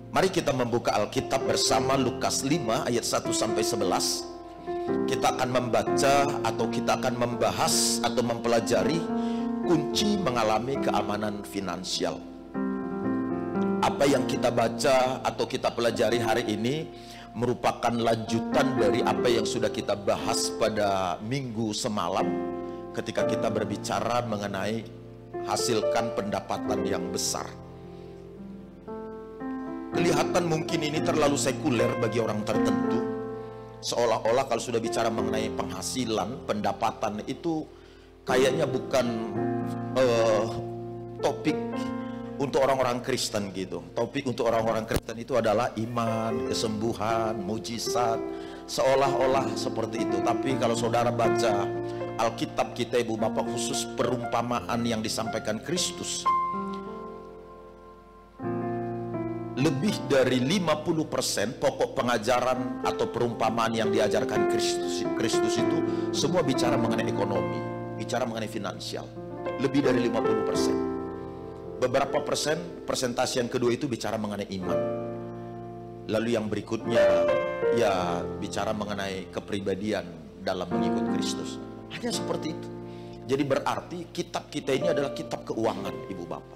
Mari kita membuka Alkitab bersama Lukas 5 ayat 1 sampai 11. Kita akan membaca atau kita akan membahas atau mempelajari kunci mengalami keamanan finansial. Apa yang kita baca atau kita pelajari hari ini merupakan lanjutan dari apa yang sudah kita bahas pada minggu semalam ketika kita berbicara mengenai hasilkan pendapatan yang besar. Kelihatan mungkin ini terlalu sekuler bagi orang tertentu, seolah-olah kalau sudah bicara mengenai penghasilan, pendapatan itu kayaknya bukan topik untuk orang-orang Kristen gitu. Topik untuk orang-orang Kristen itu adalah iman, kesembuhan, mujizat, seolah-olah seperti itu. Tapi kalau saudara baca Alkitab kita, ibu bapak, khusus perumpamaan yang disampaikan Kristus, lebih dari 50% pokok pengajaran atau perumpamaan yang diajarkan Kristus itu semua bicara mengenai ekonomi, bicara mengenai finansial. Lebih dari 50%. Beberapa persentase yang kedua itu bicara mengenai iman. Lalu yang berikutnya ya bicara mengenai kepribadian dalam mengikut Kristus. Hanya seperti itu. Jadi berarti kitab kita ini adalah kitab keuangan, ibu bapak.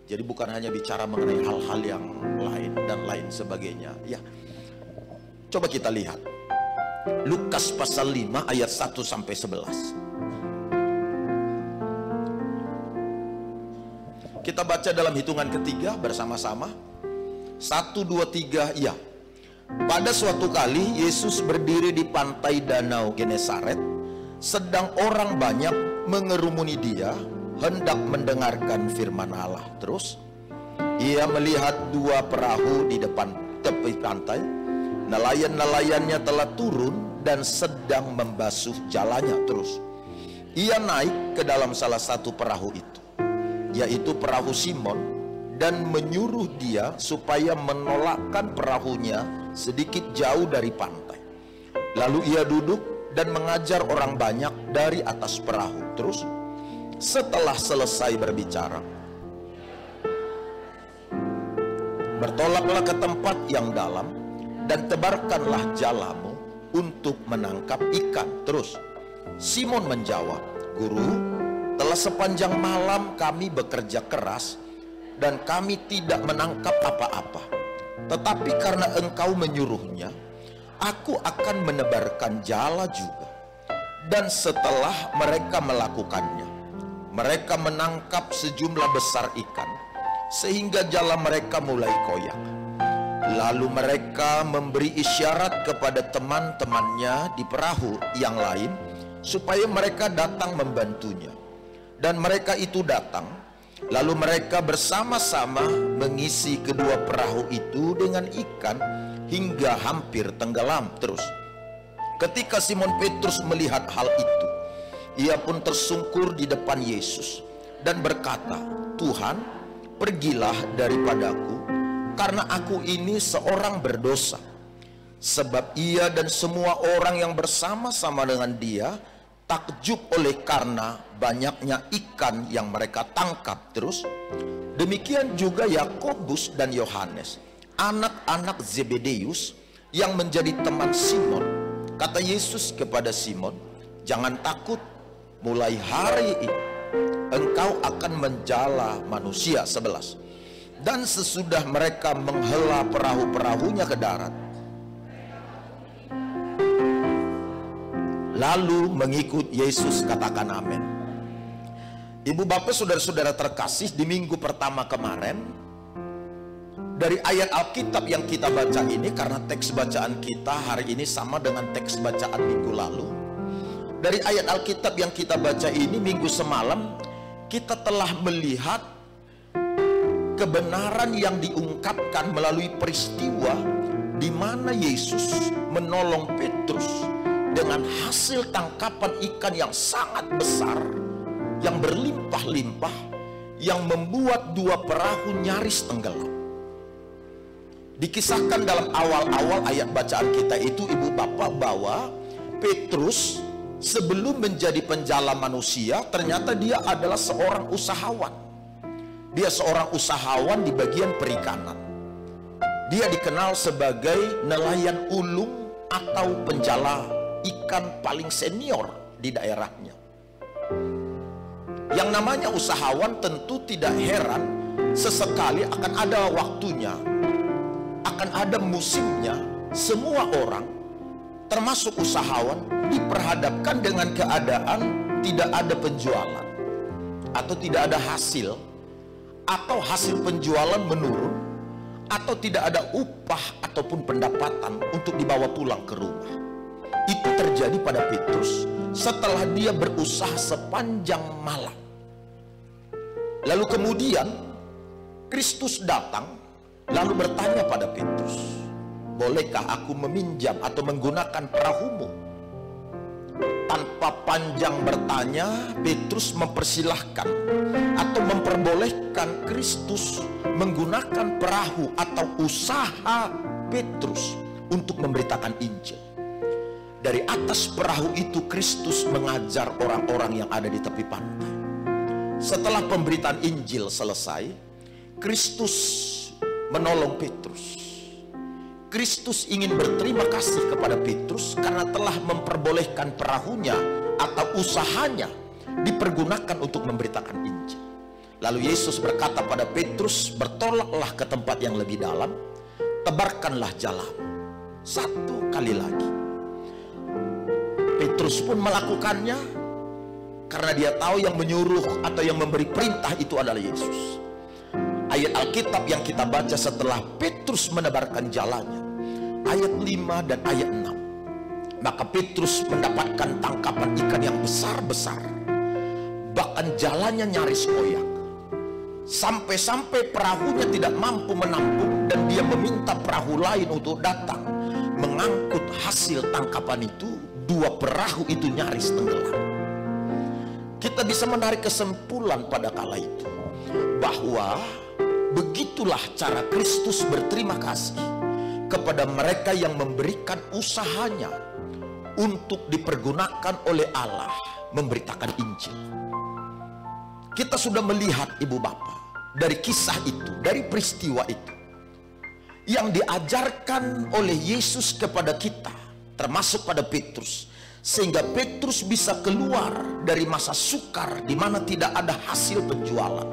Jadi bukan hanya bicara mengenai hal-hal yang lain dan lain sebagainya. Ya, coba kita lihat Lukas pasal 5 ayat 1 sampai 11. Kita baca dalam hitungan ketiga bersama-sama. 1, 2, 3, ya. Pada suatu kali Yesus berdiri di pantai danau Genesaret, sedang orang banyak mengerumuni dia hendak mendengarkan firman Allah. Terus ia melihat dua perahu di depan tepi pantai. Nelayan-nelayannya telah turun dan sedang membasuh jalannya. Terus ia naik ke dalam salah satu perahu itu, yaitu perahu Simon, dan menyuruh dia supaya menolakkan perahunya sedikit jauh dari pantai. Lalu ia duduk dan mengajar orang banyak dari atas perahu. Terus setelah selesai berbicara, bertolaklah ke tempat yang dalam dan tebarkanlah jalamu untuk menangkap ikan. Terus Simon menjawab, Guru, telah sepanjang malam kami bekerja keras dan kami tidak menangkap apa-apa. Tetapi karena engkau menyuruhnya, aku akan menebarkan jala juga. Dan setelah mereka melakukannya, mereka menangkap sejumlah besar ikan, sehingga jala mereka mulai koyak. Lalu mereka memberi isyarat kepada teman-temannya di perahu yang lain, supaya mereka datang membantunya. Dan mereka itu datang, lalu mereka bersama-sama mengisi kedua perahu itu dengan ikan, hingga hampir tenggelam. Terus ketika Simon Petrus melihat hal itu, ia pun tersungkur di depan Yesus dan berkata, Tuhan, pergilah daripadaku, karena aku ini seorang berdosa. Sebab ia dan semua orang yang bersama-sama dengan dia takjub oleh karena banyaknya ikan yang mereka tangkap. Terus demikian juga Yakobus dan Yohanes, anak-anak Zebedeus, yang menjadi teman Simon. Kata Yesus kepada Simon, jangan takut, mulai hari ini engkau akan menjala manusia. 11. Dan sesudah mereka menghela perahu-perahunya ke darat, lalu mengikut Yesus. Katakan amin. Ibu bapak, saudara-saudara terkasih, di minggu pertama kemarin, dari ayat Alkitab yang kita baca ini, karena teks bacaan kita hari ini sama dengan teks bacaan minggu lalu, dari ayat Alkitab yang kita baca ini minggu semalam, kita telah melihat kebenaran yang diungkapkan melalui peristiwa di mana Yesus menolong Petrus dengan hasil tangkapan ikan yang sangat besar, yang berlimpah-limpah, yang membuat dua perahu nyaris tenggelam. Dikisahkan dalam awal-awal ayat bacaan kita itu, ibu bapak, bahwa Petrus sebelum menjadi penjala manusia, ternyata dia adalah seorang usahawan. Dia seorang usahawan di bagian perikanan. Dia dikenal sebagai nelayan ulung atau penjala ikan paling senior di daerahnya. Yang namanya usahawan tentu tidak heran sesekali akan ada waktunya, akan ada musimnya. Semua orang, termasuk usahawan, diperhadapkan dengan keadaan tidak ada penjualan atau tidak ada hasil, atau hasil penjualan menurun, atau tidak ada upah ataupun pendapatan untuk dibawa pulang ke rumah. Itu terjadi pada Petrus setelah dia berusaha sepanjang malam. Lalu kemudian Kristus datang lalu bertanya pada Petrus, bolehkah aku meminjam atau menggunakan perahumu? Tanpa panjang bertanya, Petrus mempersilahkan atau memperbolehkan Kristus menggunakan perahu atau usaha Petrus untuk memberitakan Injil. Dari atas perahu itu Kristus mengajar orang-orang yang ada di tepi pantai. Setelah pemberitaan Injil selesai, Kristus menolong Petrus. Kristus ingin berterima kasih kepada Petrus karena telah memperbolehkan perahunya atau usahanya dipergunakan untuk memberitakan Injil. Lalu Yesus berkata pada Petrus, bertolaklah ke tempat yang lebih dalam, tebarkanlah jalamu. Satu kali lagi. Petrus pun melakukannya karena dia tahu yang menyuruh atau yang memberi perintah itu adalah Yesus. Ayat Alkitab yang kita baca setelah Petrus menebarkan jalannya, ayat 5 dan ayat 6. Maka Petrus mendapatkan tangkapan ikan yang besar-besar, bahkan jalannya nyaris koyak, sampai-sampai perahunya tidak mampu menampung, dan dia meminta perahu lain untuk datang mengangkut hasil tangkapan itu. Dua perahu itu nyaris tenggelam. Kita bisa menarik kesimpulan pada kala itu bahwa begitulah cara Kristus berterima kasih kepada mereka yang memberikan usahanya untuk dipergunakan oleh Allah memberitakan Injil. Kita sudah melihat ibu bapak dari kisah itu, dari peristiwa itu, yang diajarkan oleh Yesus kepada kita, termasuk pada Petrus, sehingga Petrus bisa keluar dari masa sukar di mana tidak ada hasil penjualan,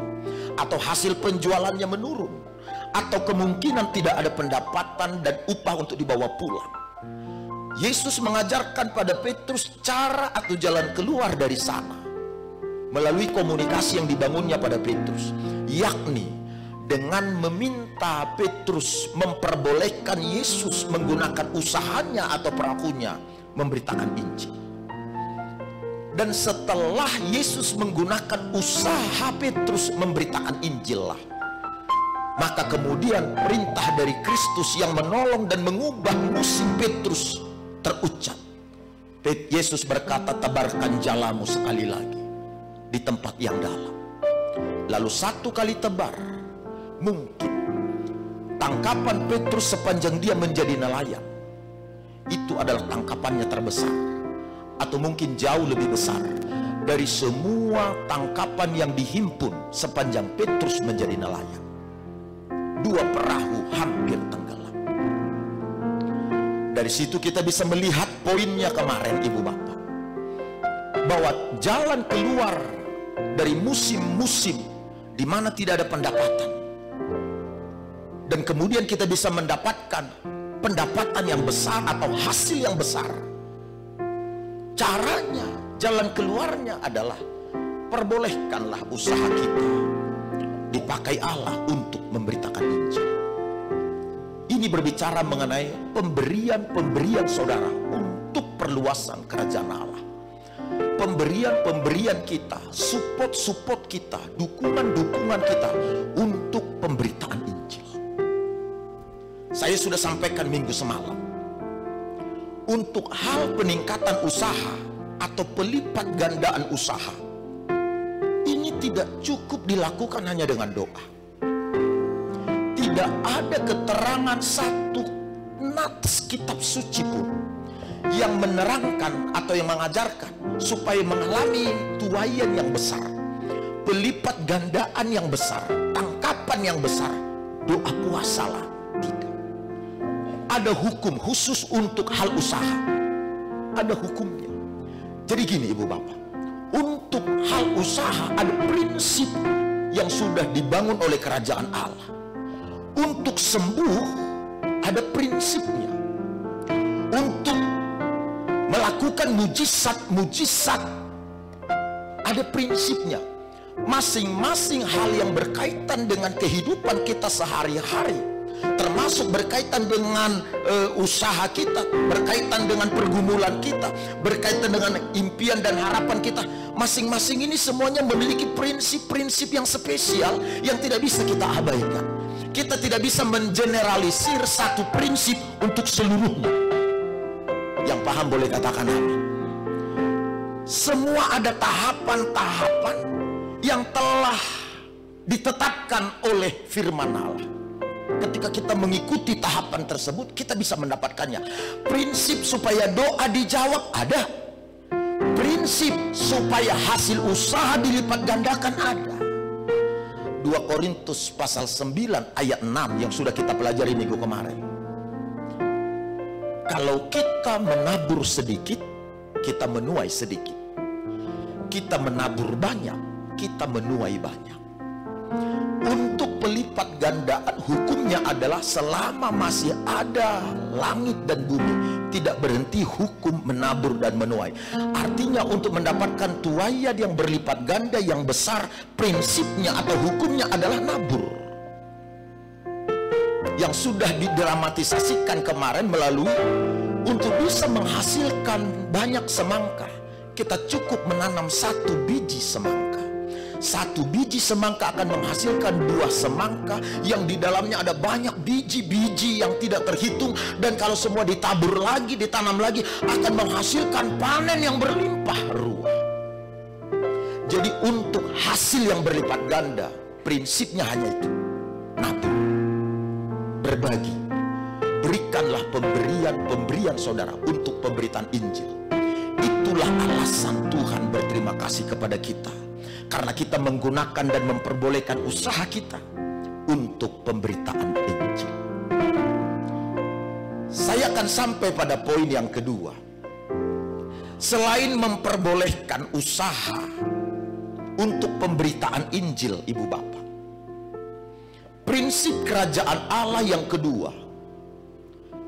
atau hasil penjualannya menurun, atau kemungkinan tidak ada pendapatan dan upah untuk dibawa pulang. Yesus mengajarkan pada Petrus cara atau jalan keluar dari sana melalui komunikasi yang dibangunnya pada Petrus, yakni dengan meminta Petrus memperbolehkan Yesus menggunakan usahanya atau perahunya memberitakan Injil. Dan setelah Yesus menggunakan usaha Petrus memberitakan Injil lah, maka kemudian perintah dari Kristus yang menolong dan mengubah musim Petrus terucap. Yesus berkata, tebarkan jalamu sekali lagi di tempat yang dalam. Lalu satu kali tebar, mungkin tangkapan Petrus sepanjang dia menjadi nelayan itu adalah tangkapannya terbesar, atau mungkin jauh lebih besar dari semua tangkapan yang dihimpun sepanjang Petrus menjadi nelayan. Dua perahu hampir tenggelam. Dari situ kita bisa melihat poinnya kemarin ibu bapak, bahwa jalan keluar dari musim-musim di mana tidak ada pendapatan, dan kemudian kita bisa mendapatkan pendapatan yang besar atau hasil yang besar. Caranya, jalan keluarnya adalah perbolehkanlah usaha kita dipakai Allah untuk memberitakan Injil. Ini berbicara mengenai pemberian-pemberian saudara untuk perluasan kerajaan Allah. Pemberian-pemberian kita, support kita, dukungan-dukungan kita untuk pemberitaan Injil. Saya sudah sampaikan minggu semalam, untuk hal peningkatan usaha atau pelipat gandaan usaha, ini tidak cukup dilakukan hanya dengan doa. Tidak ada keterangan satu nats kitab suci pun yang menerangkan atau yang mengajarkan supaya mengalami tuaian yang besar, pelipat gandaan yang besar, tangkapan yang besar, doa puasalah. Tidak. ada hukum khusus untuk hal usaha. Ada hukumnya. Jadi gini ibu bapak, untuk hal usaha ada prinsip yang sudah dibangun oleh kerajaan Allah. Untuk sembuh ada prinsipnya. Untuk melakukan mujizat-mujizat ada prinsipnya. Masing-masing hal yang berkaitan dengan kehidupan kita sehari-hari, termasuk berkaitan dengan usaha kita, berkaitan dengan pergumulan kita, berkaitan dengan impian dan harapan kita, masing-masing ini semuanya memiliki prinsip-prinsip yang spesial yang tidak bisa kita abaikan. Kita tidak bisa mengeneralisir satu prinsip untuk seluruhnya. Yang paham boleh katakan amin. Semua ada tahapan-tahapan yang telah ditetapkan oleh firman Allah. Ketika kita mengikuti tahapan tersebut, kita bisa mendapatkannya. Prinsip supaya doa dijawab ada. Prinsip supaya hasil usaha dilipat gandakan ada. 2 Korintus pasal 9 ayat 6 yang sudah kita pelajari minggu kemarin. Kalau kita menabur sedikit, kita menuai sedikit. Kita menabur banyak, kita menuai banyak. Untuk pelipat gandaan hukumnya adalah selama masih ada langit dan bumi, tidak berhenti hukum menabur dan menuai. Artinya untuk mendapatkan tuaian yang berlipat ganda yang besar, prinsipnya atau hukumnya adalah nabur. Yang sudah didramatisasikan kemarin melalui untuk bisa menghasilkan banyak semangka, kita cukup menanam 1 biji semangka. 1 biji semangka akan menghasilkan 2 semangka yang di dalamnya ada banyak biji-biji yang tidak terhitung, dan kalau semua ditabur lagi, ditanam lagi, akan menghasilkan panen yang berlimpah ruah. Jadi untuk hasil yang berlipat ganda, prinsipnya hanya itu, nabur, berbagi. Berikanlah pemberian saudara untuk pemberitaan Injil. Itulah alasan Tuhan berterima kasih kepada kita, karena kita menggunakan dan memperbolehkan usaha kita untuk pemberitaan Injil. Saya akan sampai pada poin yang kedua. Selain memperbolehkan usaha untuk pemberitaan Injil, ibu bapak, prinsip kerajaan Allah yang kedua,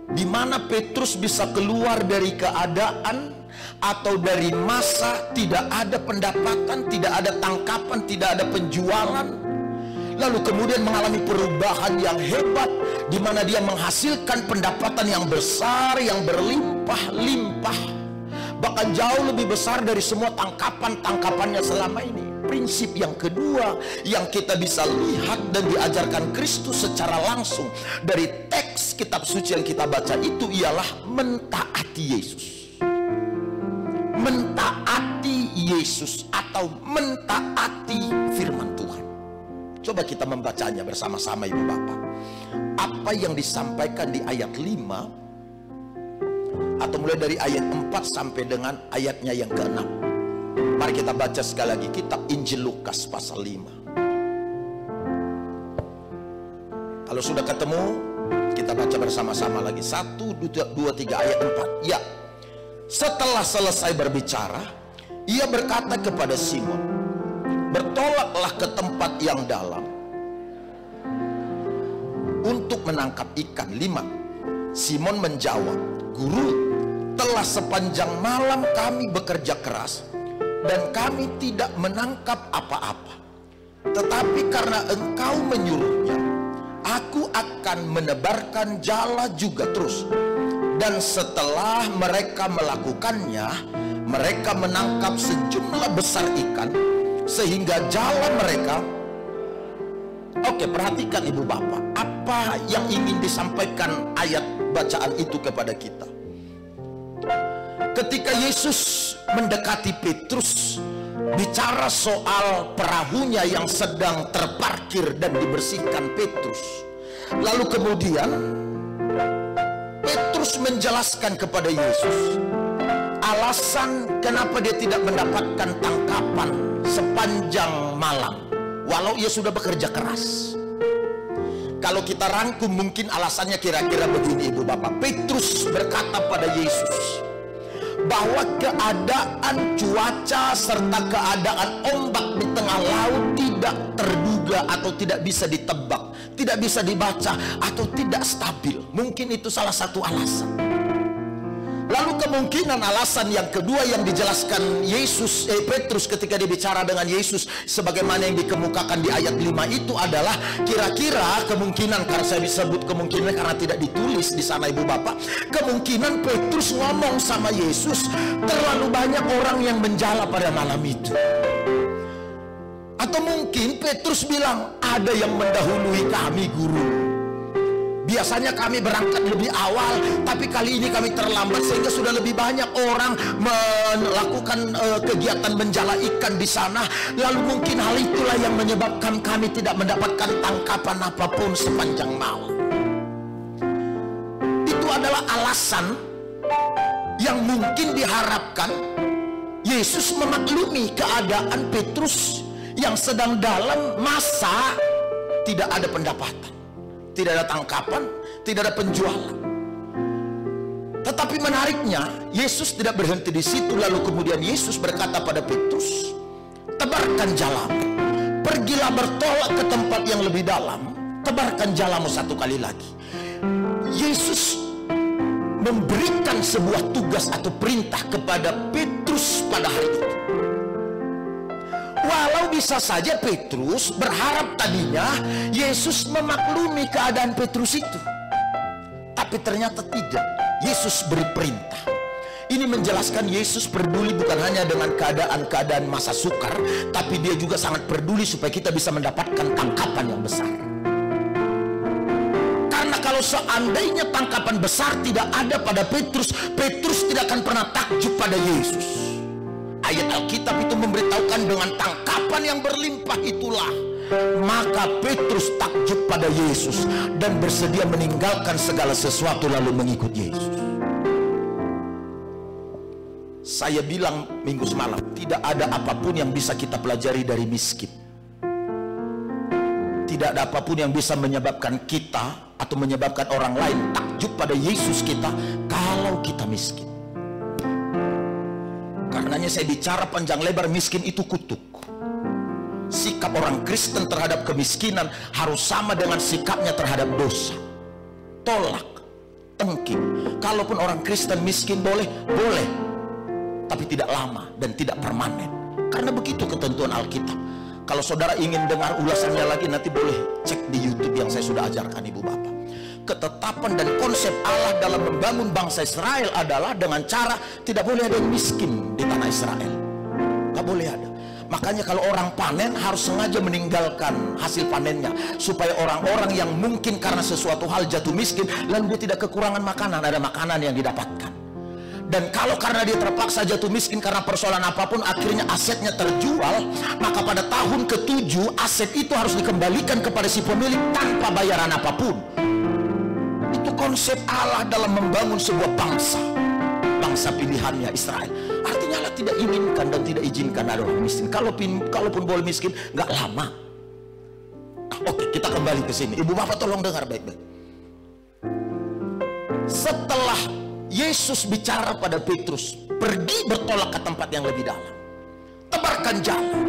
di mana Petrus bisa keluar dari keadaan atau dari masa tidak ada pendapatan, tidak ada tangkapan, tidak ada penjualan, lalu kemudian mengalami perubahan yang hebat, di mana dia menghasilkan pendapatan yang besar, yang berlimpah-limpah, bahkan jauh lebih besar dari semua tangkapan-tangkapannya selama ini. Prinsip yang kedua yang kita bisa lihat dan diajarkan Kristus secara langsung dari teks kitab suci yang kita baca itu ialah mentaati Yesus. Mentaati Yesus atau mentaati firman Tuhan. Coba kita membacanya bersama-sama ibu bapak. Apa yang disampaikan di ayat 5 atau mulai dari ayat 4 sampai dengan ayatnya yang ke-6. Mari kita baca sekali lagi kitab Injil Lukas pasal 5. Kalau sudah ketemu, kita baca bersama-sama lagi. 1, 2, 3 ayat 4. Ya, setelah selesai berbicara, ia berkata kepada Simon, bertolaklah ke tempat yang dalam untuk menangkap ikan. 5. Simon menjawab, Guru, telah sepanjang malam kami bekerja keras dan kami tidak menangkap apa-apa. Tetapi karena engkau menyuruhnya, aku akan menebarkan jala juga terus. Dan setelah mereka melakukannya, mereka menangkap sejumlah besar ikan, sehingga jala mereka. Oke, perhatikan ibu bapak, apa yang ingin disampaikan ayat bacaan itu kepada kita. Ketika Yesus mendekati Petrus, bicara soal perahunya yang sedang terparkir dan dibersihkan Petrus, lalu kemudian Petrus menjelaskan kepada Yesus alasan kenapa dia tidak mendapatkan tangkapan sepanjang malam walau ia sudah bekerja keras. Kalau kita rangkum mungkin alasannya kira-kira begini Ibu Bapak. Petrus berkata pada Yesus bahwa keadaan cuaca serta keadaan ombak di tengah laut tidak terduga atau tidak bisa ditebak, tidak bisa dibaca atau tidak stabil. Mungkin itu salah satu alasan. Lalu kemungkinan alasan yang kedua yang dijelaskan Petrus ketika dia bicara dengan Yesus sebagaimana yang dikemukakan di ayat 5 itu adalah kira-kira kemungkinan, karena saya disebut kemungkinan karena tidak ditulis di sana Ibu Bapak, kemungkinan Petrus ngomong sama Yesus, terlalu banyak orang yang menjala pada malam itu. Atau mungkin Petrus bilang, ada yang mendahului kami Guru. Biasanya kami berangkat lebih awal, tapi kali ini kami terlambat sehingga sudah lebih banyak orang melakukan kegiatan menjala ikan di sana. Lalu mungkin hal itulah yang menyebabkan kami tidak mendapatkan tangkapan apapun sepanjang malam. Itu adalah alasan yang mungkin diharapkan Yesus memaklumi keadaan Petrus yang sedang dalam masa tidak ada pendapatan, tidak ada tangkapan, tidak ada penjualan. Tetapi menariknya, Yesus tidak berhenti di situ. Lalu kemudian Yesus berkata pada Petrus, tebarkan jalamu, pergilah bertolak ke tempat yang lebih dalam, tebarkan jalamu satu kali lagi. Yesus memberikan sebuah tugas atau perintah kepada Petrus pada hari itu. Walau bisa saja Petrus berharap tadinya Yesus memaklumi keadaan Petrus itu, tapi ternyata tidak. Yesus beri perintah. Ini menjelaskan Yesus peduli bukan hanya dengan keadaan-keadaan masa sukar, tapi dia juga sangat peduli supaya kita bisa mendapatkan tangkapan yang besar. Karena kalau seandainya tangkapan besar tidak ada pada Petrus, Petrus tidak akan pernah takjub pada Yesus. Ayat Alkitab itu memberitahukan dengan tangkapan yang berlimpah itulah maka Petrus takjub pada Yesus dan bersedia meninggalkan segala sesuatu lalu mengikut Yesus. Saya bilang minggu semalam, tidak ada apapun yang bisa kita pelajari dari miskin. Tidak ada apapun yang bisa menyebabkan kita atau menyebabkan orang lain takjub pada Yesus kita kalau kita miskin. Karenanya saya bicara panjang lebar, miskin itu kutuk. Sikap orang Kristen terhadap kemiskinan harus sama dengan sikapnya terhadap dosa. Tolak, tengking. Kalaupun orang Kristen miskin boleh, tapi tidak lama dan tidak permanen. Karena begitu ketentuan Alkitab. Kalau saudara ingin dengar ulasannya lagi, nanti boleh cek di YouTube yang saya sudah ajarkan Ibu Bapak. Ketetapan dan konsep Allah dalam membangun bangsa Israel adalah dengan cara tidak boleh ada yang miskin di tanah Israel. Gak boleh ada. Makanya kalau orang panen harus sengaja meninggalkan hasil panennya, supaya orang-orang yang mungkin karena sesuatu hal jatuh miskin lalu dia tidak kekurangan makanan, ada makanan yang didapatkan. Dan kalau karena dia terpaksa jatuh miskin karena persoalan apapun, akhirnya asetnya terjual, maka pada tahun ke-7 aset itu harus dikembalikan kepada si pemilik tanpa bayaran apapun. Itu konsep Allah dalam membangun sebuah bangsa, bangsa pilihannya Israel. Artinya Allah tidak inginkan dan tidak izinkan ada orang miskin. Kalaupun boleh miskin, nggak lama. Oke, kita kembali ke sini. Ibu Bapak tolong dengar baik-baik. Setelah Yesus bicara pada Petrus, pergi bertolak ke tempat yang lebih dalam, tebarkan jalan.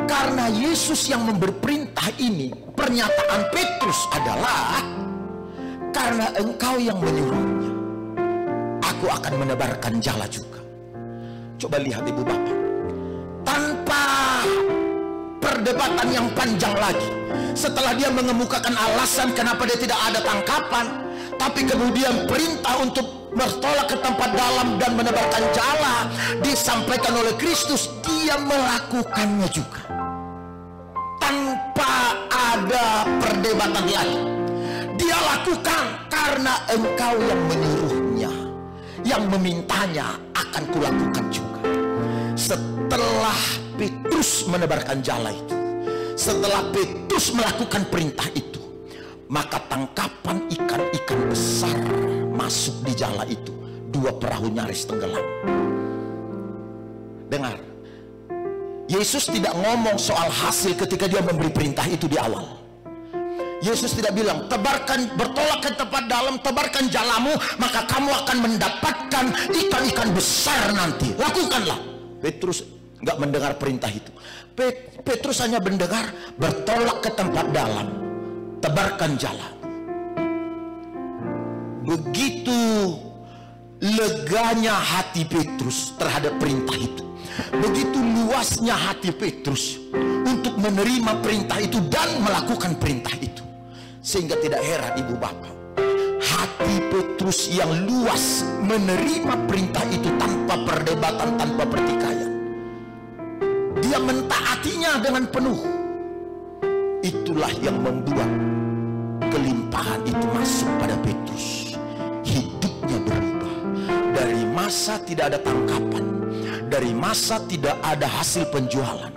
Karena Yesus yang memberi perintah ini, pernyataan Petrus adalah, karena engkau yang menyuruhnya, aku akan menebarkan jala juga. Coba lihat Ibu Bapak, tanpa perdebatan yang panjang lagi, setelah dia mengemukakan alasan kenapa dia tidak ada tangkapan, tapi kemudian perintah untuk bertolak ke tempat dalam dan menebarkan jala disampaikan oleh Kristus, dia melakukannya juga tanpa ada perdebatan lagi. Dia lakukan karena engkau yang menyuruhnya, yang memintanya akan kulakukan juga. Setelah Petrus menebarkan jala itu, setelah Petrus melakukan perintah itu, maka tangkapan ikan-ikan besar masuk di jala itu. 2 perahu nyaris tenggelam. Dengar, Yesus tidak ngomong soal hasil ketika dia memberi perintah itu di awal. Yesus tidak bilang, tebarkan, bertolak ke tempat dalam, tebarkan jalamu, maka kamu akan mendapatkan ikan-ikan besar nanti. Lakukanlah. Petrus nggak mendengar perintah itu. Petrus hanya mendengar, bertolak ke tempat dalam, tebarkan jala. Begitu leganya hati Petrus terhadap perintah itu, begitu luasnya hati Petrus untuk menerima perintah itu dan melakukan perintah itu, sehingga tidak heran ibu bapak, hati Petrus yang luas menerima perintah itu tanpa perdebatan, tanpa pertikaian. Dia mentaatinya dengan penuh. Itulah yang membuat kelimpahan itu masuk pada Petrus. Hidupnya berubah. Dari masa tidak ada tangkapan, dari masa tidak ada hasil penjualan,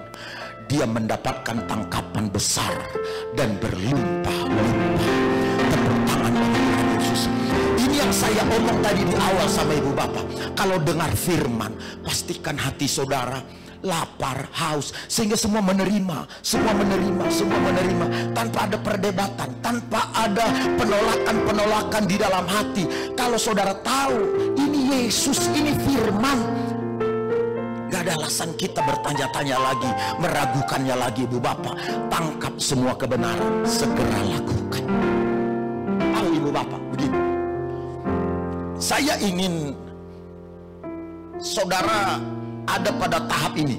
dia mendapatkan tangkapan besar dan berlimpah-limpah. Tepuk tangan bagi Tuhan Yesus. Ini yang saya omong tadi di awal sama ibu bapak. Kalau dengar firman, pastikan hati saudara lapar, haus, sehingga semua menerima, semua menerima, semua menerima, tanpa ada perdebatan, tanpa ada penolakan-penolakan di dalam hati. Kalau saudara tahu ini Yesus, ini firman, gak ada alasan kita bertanya-tanya lagi, meragukannya lagi. Ibu bapak, tangkap semua kebenaran, segera lakukan. Tahu ibu bapak begitu. Saya ingin saudara ada pada tahap ini.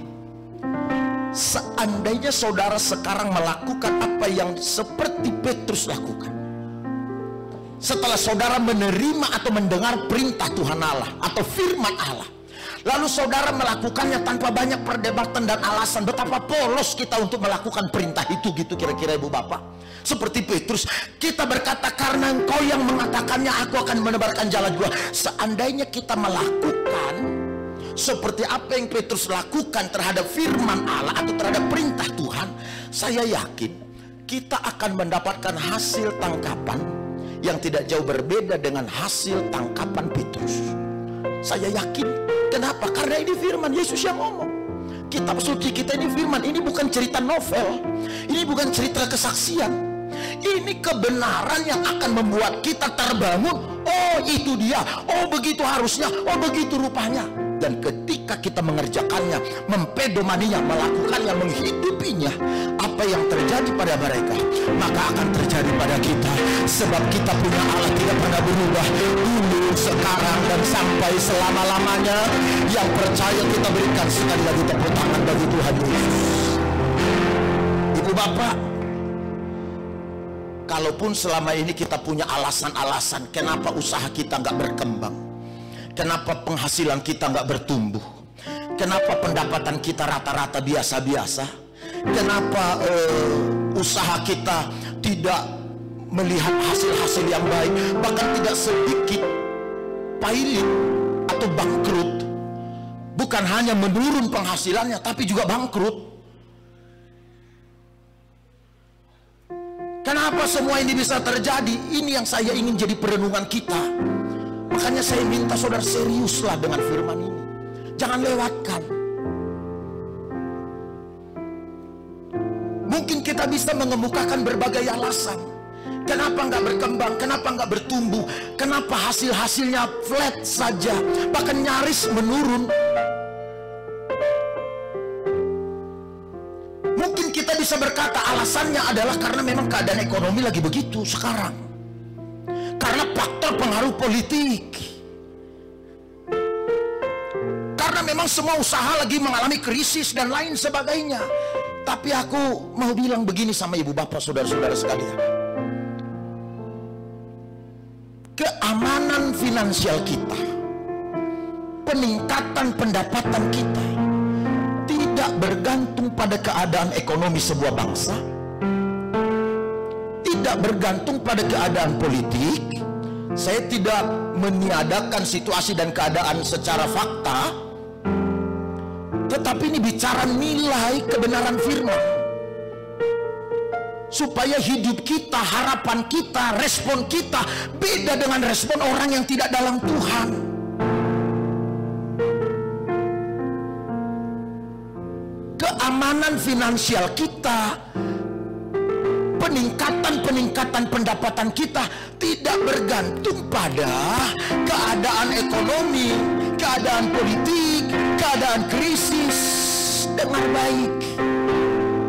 Seandainya saudara sekarang melakukan apa yang seperti Petrus lakukan, setelah saudara menerima atau mendengar perintah Tuhan Allah atau firman Allah, lalu saudara melakukannya tanpa banyak perdebatan dan alasan, betapa polos kita untuk melakukan perintah itu, gitu kira-kira ibu bapak. Seperti Petrus, kita berkata, karena engkau yang mengatakannya, aku akan menebarkan jala juga. Seandainya kita melakukan seperti apa yang Petrus lakukan terhadap firman Allah atau terhadap perintah Tuhan, saya yakin kita akan mendapatkan hasil tangkapan yang tidak jauh berbeda dengan hasil tangkapan Petrus. Saya yakin. Kenapa? Karena ini firman Yesus yang ngomong. Kitab suci kita ini firman. Ini bukan cerita novel, ini bukan cerita kesaksian. Ini kebenaran yang akan membuat kita terbangun. Oh itu dia, oh begitu harusnya, oh begitu rupanya. Dan ketika kita mengerjakannya, mempedomaninya, melakukannya, menghidupinya, apa yang terjadi pada mereka, maka akan terjadi pada kita. Sebab kita punya Allah tidak pernah berubah, dulu, sekarang, dan sampai selama-lamanya. Yang percaya kita berikan sekali lagi tepuk tangan bagi Tuhan Yesus. Ibu bapak, kalaupun selama ini kita punya alasan-alasan kenapa usaha kita nggak berkembang, kenapa penghasilan kita nggak bertumbuh, kenapa pendapatan kita rata-rata biasa-biasa, kenapa usaha kita tidak melihat hasil-hasil yang baik, bahkan tidak sedikit pailit atau bangkrut. Bukan hanya menurun penghasilannya, tapi juga bangkrut. Kenapa semua ini bisa terjadi? Ini yang saya ingin jadi perenungan kita. Makanya saya minta saudara seriuslah dengan firman ini. Jangan lewatkan. Mungkin kita bisa mengemukakan berbagai alasan. Kenapa nggak berkembang? Kenapa nggak bertumbuh? Kenapa hasil-hasilnya flat saja? Bahkan nyaris menurun. Mungkin kita bisa berkata alasannya adalah karena memang keadaan ekonomi lagi begitu sekarang. Karena faktor pengaruh politik. Karena memang semua usaha lagi mengalami krisis dan lain sebagainya. Tapi aku mau bilang begini sama ibu bapak, saudara-saudara sekalian. Keamanan finansial kita, peningkatan pendapatan kita, tidak bergantung pada keadaan ekonomi sebuah bangsa, tidak bergantung pada keadaan politik. Saya tidak meniadakan situasi dan keadaan secara fakta, tetapi ini bicara nilai kebenaran firman, supaya hidup kita, harapan kita, respon kita beda dengan respon orang yang tidak dalam Tuhan. Keamanan finansial kita peningkatan pendapatan kita tidak bergantung pada keadaan ekonomi, keadaan politik, keadaan krisis. Dengar baik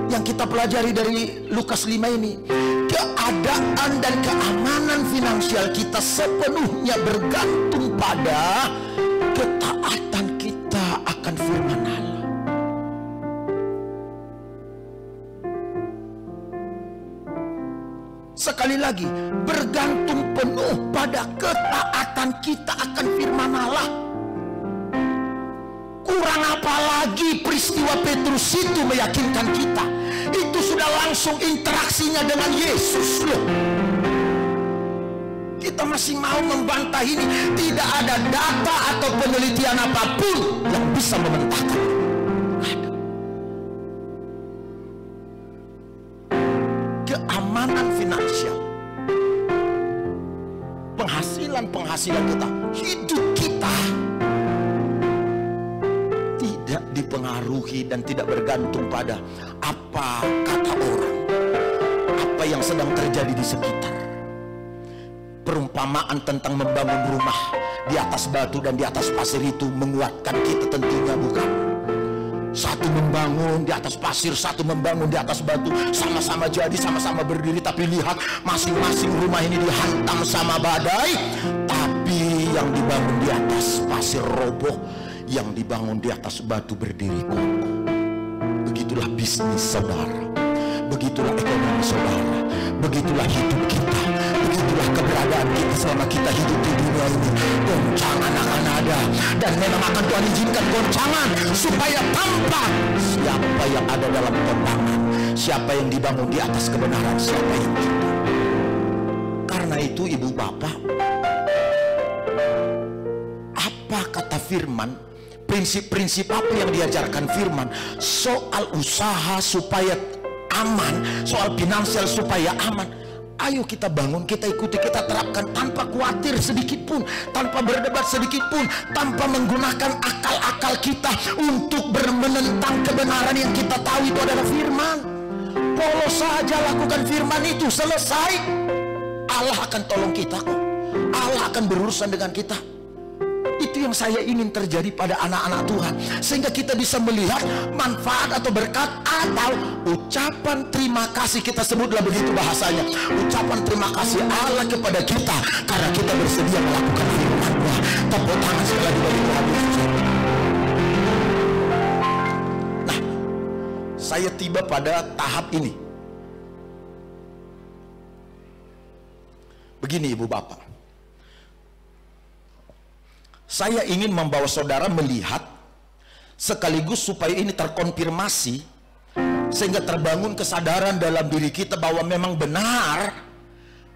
yang kita pelajari dari Lukas 5 ini, keadaan dan keamanan finansial kita sepenuhnya bergantung pada ketaatan kita akan firman Allah. Sekali lagi, bergantung penuh pada ketaatan kita akan firman Allah. Kurang apa lagi peristiwa Petrus itu meyakinkan kita? Itu sudah langsung interaksinya dengan Yesus loh. Kita masih mau membantah ini. Tidak ada data atau penelitian apapun yang bisa membantahkan. Ada. Keamanan finansial, penghasilan kita, hidup kita tidak dipengaruhi dan tidak bergantung pada apa kata orang, apa yang sedang terjadi di sekitar. Perumpamaan tentang membangun rumah di atas batu dan di atas pasir itu menguatkan kita tentunya bukan. Satu membangun di atas pasir, satu membangun di atas batu, sama-sama jadi, sama-sama berdiri, tapi lihat masing-masing rumah ini dihantam sama badai. Tapi yang dibangun di atas pasir roboh, yang dibangun di atas batu berdiri kokoh. Begitulah bisnis saudara, begitulah ekonomi saudara, begitulah hidup kita, begitulah keberadaan kita selama kita hidup di dunia ini. Goncangan akan ada, dan memang akan Tuhan izinkan goncangan supaya tampak siapa yang ada dalam tendangan, siapa yang dibangun di atas kebenaran, siapa yang tidak. Karena itu ibu bapak, apa kata firman, prinsip-prinsip apa yang diajarkan firman soal usaha supaya aman, soal finansial supaya aman? Ayo kita bangun, kita ikuti, kita terapkan tanpa khawatir sedikit pun, tanpa berdebat sedikit pun, tanpa menggunakan akal-akal kita untuk menentang kebenaran yang kita tahu itu adalah firman. Polos saja lakukan firman itu, selesai. Allah akan tolong kita kok. Allah akan berurusan dengan kita. Itu yang saya ingin terjadi pada anak-anak Tuhan, sehingga kita bisa melihat manfaat atau berkat atau ucapan terima kasih. Kita sebutlah begitu bahasanya, ucapan terima kasih Allah kepada kita karena kita bersedia melakukan firman-Nya. Tepuk tangan sekali lagi bagi Tuhan Yesus. Nah, saya tiba pada tahap ini. Begini ibu bapak, saya ingin membawa saudara melihat sekaligus supaya ini terkonfirmasi, sehingga terbangun kesadaran dalam diri kita bahwa memang benar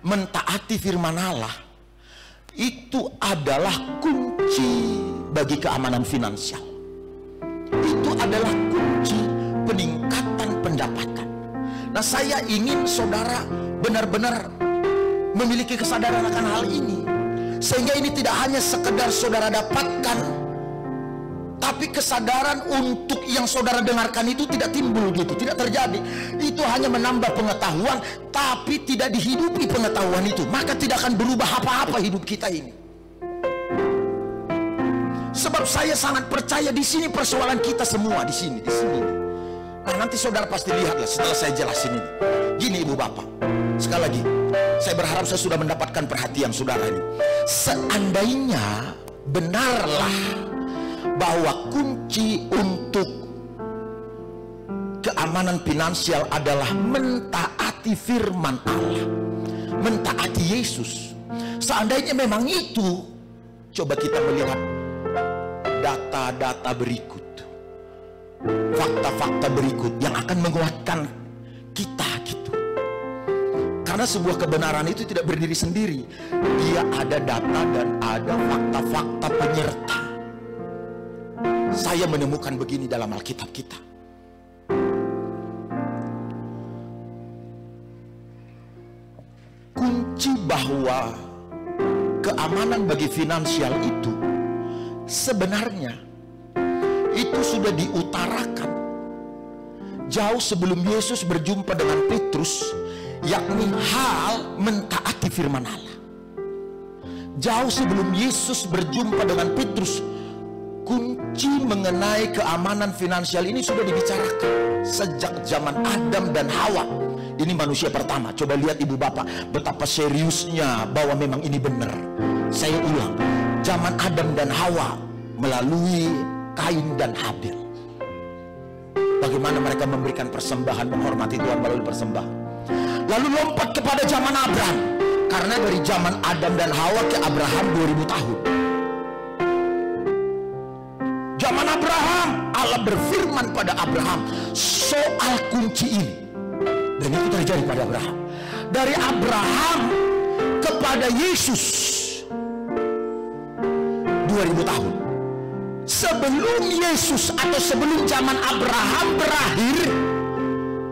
mentaati firman Allah itu adalah kunci bagi keamanan finansial. Itu adalah kunci peningkatan pendapatan. Nah, saya ingin saudara benar-benar memiliki kesadaran akan hal ini, sehingga ini tidak hanya sekedar saudara dapatkan, tapi kesadaran untuk yang saudara dengarkan itu tidak timbul gitu, tidak terjadi. Itu hanya menambah pengetahuan, tapi tidak dihidupi pengetahuan itu, maka tidak akan berubah apa-apa hidup kita ini. Sebab saya sangat percaya di sini persoalan kita semua di sini. Nah, nanti saudara pasti lihatlah setelah saya jelasin ini. Gini ibu bapak, sekali lagi saya berharap saya sudah mendapatkan perhatian saudara ini. Seandainya benarlah bahwa kunci untuk keamanan finansial adalah mentaati firman Allah, mentaati Yesus. Seandainya memang itu, coba kita melihat data-data berikut, fakta-fakta berikut yang akan menguatkan kita gitu. Karena sebuah kebenaran itu tidak berdiri sendiri, dia ada data dan ada fakta-fakta penyerta. Saya menemukan begini dalam Alkitab kita. Kunci bahwa keamanan bagi finansial itu sebenarnya itu sudah diutarakan jauh sebelum Yesus berjumpa dengan Petrus yakni hal mentaati firman Allah. Jauh sebelum Yesus berjumpa dengan Petrus, kunci mengenai keamanan finansial ini sudah dibicarakan sejak zaman Adam dan Hawa. Ini manusia pertama. Coba lihat ibu bapak betapa seriusnya bahwa memang ini benar. Saya ulang, zaman Adam dan Hawa melalui Kain dan Habil. Bagaimana mereka memberikan persembahan, menghormati Tuhan melalui persembahan. Lalu lompat kepada zaman Abraham, karena dari zaman Adam dan Hawa ke Abraham 2000 tahun. Zaman Abraham, Allah berfirman pada Abraham soal kunci ini, dan itu terjadi pada Abraham. Dari Abraham kepada Yesus 2000 tahun. Sebelum Yesus atau sebelum zaman Abraham berakhir,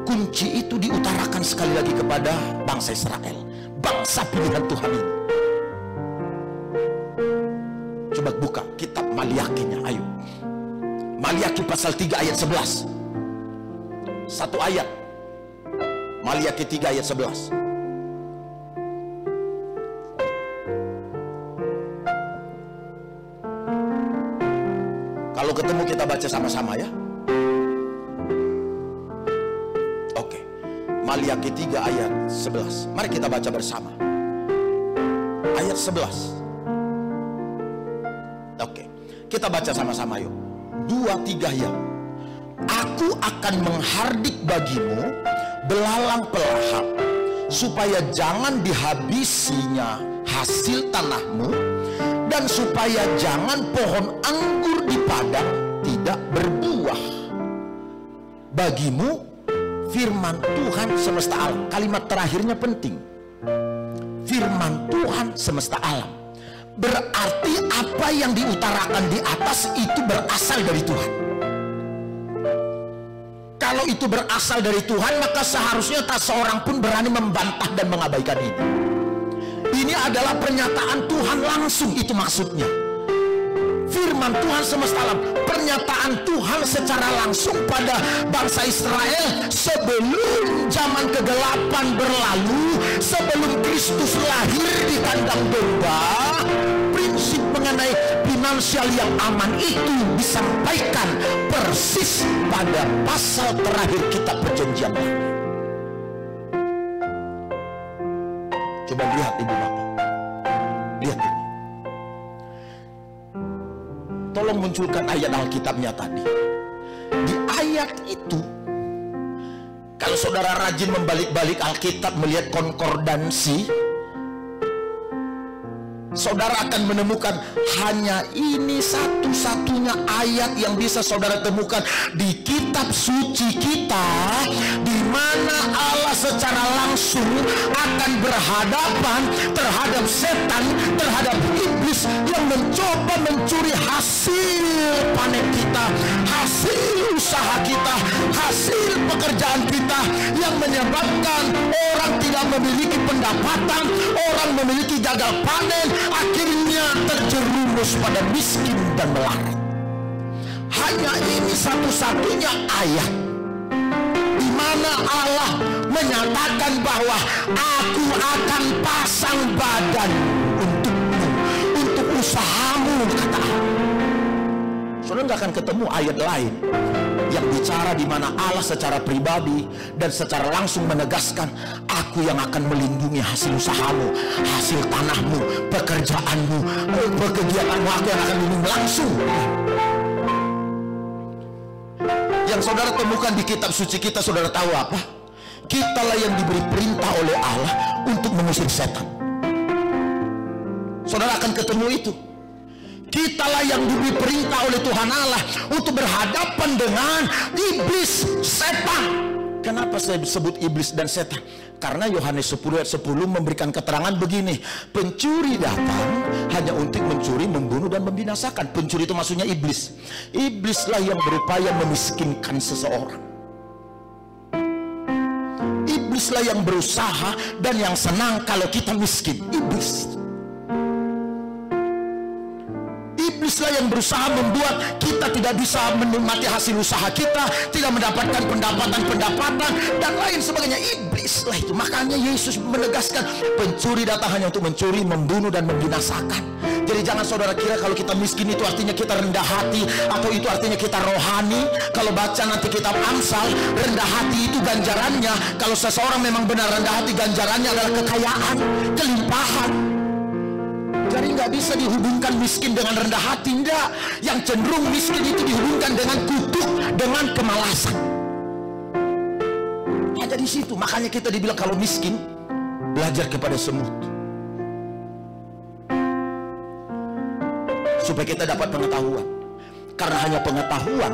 kunci itu diutarakan sekali lagi kepada bangsa Israel, bangsa pilihan Tuhan ini. Coba buka kitab Maliakinya, ayo. Maliaki pasal 3 ayat 11. Satu ayat. Maliaki 3 ayat 11. Kalau ketemu kita baca sama-sama ya. Oke. Maliaki 3 ayat 11. Mari kita baca bersama. Ayat 11. Oke. Kita baca sama-sama yuk. 2, 3 ya. Aku akan menghardik bagimu belalang pelahap, supaya jangan dihabisinya hasil tanahmu, dan supaya jangan pohon anggur di padang tidak berbuah. Bagimu firman Tuhan semesta alam. Kalimat terakhirnya penting. Firman Tuhan semesta alam. Berarti apa yang diutarakan di atas itu berasal dari Tuhan. Kalau itu berasal dari Tuhan, maka seharusnya tak seorang pun berani membantah dan mengabaikan ini. Ini adalah pernyataan Tuhan langsung, itu maksudnya. Firman Tuhan semesta alam, pernyataan Tuhan secara langsung pada bangsa Israel sebelum zaman kegelapan berlalu, sebelum Kristus lahir di kandang domba. Prinsip mengenai finansial yang aman itu disampaikan persis pada pasal terakhir kitab Perjanjian Lama. Coba lihat ibu bapak, lihat ini. Tolong munculkan ayat Alkitabnya tadi. Di ayat itu, kalau saudara rajin membalik-balik Alkitab melihat konkordansi, saudara akan menemukan hanya ini satu-satunya ayat yang bisa saudara temukan di kitab suci kita, di mana Allah secara langsung akan berhadapan terhadap setan, terhadap iblis yang mencoba mencuri hasil panen kita, hasil usaha kita, hasil pekerjaan kita, yang menyebabkan orang tidak memiliki pendapatan, orang memiliki gagal panen, akhirnya terjerumus pada miskin dan melarat. Hanya ini satu-satunya ayat di mana Allah menyatakan bahwa aku akan pasang badan untukmu, untuk usahamu, kata Allah. Saudara nggak akan ketemu ayat lain yang bicara di mana Allah secara pribadi dan secara langsung menegaskan, aku yang akan melindungi hasil usahamu, hasil tanahmu, pekerjaanmu, kegiatanmu, aku yang akan melindungi langsung. Yang saudara temukan di kitab suci kita, saudara tahu apa? Kitalah yang diberi perintah oleh Allah untuk mengusir setan. Saudara akan ketemu itu. Kitalah yang diberi perintah oleh Tuhan Allah untuk berhadapan dengan iblis, setan. Kenapa saya sebut iblis dan setan? Karena Yohanes 10 ayat 10 memberikan keterangan begini, pencuri datang hanya untuk mencuri, membunuh, dan membinasakan. Pencuri itu maksudnya iblis. Iblislah yang berupaya memiskinkan seseorang. Iblislah yang berusaha dan yang senang kalau kita miskin. Iblis Iblislah yang berusaha membuat kita tidak bisa menikmati hasil usaha kita, tidak mendapatkan pendapatan dan lain sebagainya. Iblislah itu. Makanya Yesus menegaskan, pencuri datang hanya untuk mencuri, membunuh dan membinasakan. Jadi jangan saudara kira kalau kita miskin itu artinya kita rendah hati, atau itu artinya kita rohani. Kalau baca nanti kitab Amsal, rendah hati itu ganjarannya, kalau seseorang memang benar rendah hati, ganjarannya adalah kekayaan, kelimpahan. Jadi nggak bisa dihubungkan miskin dengan rendah hati, enggak. Yang cenderung miskin itu dihubungkan dengan kutuk, dengan kemalasan. Ada di situ. Makanya kita dibilang kalau miskin, belajar kepada semut, supaya kita dapat pengetahuan. Karena hanya pengetahuan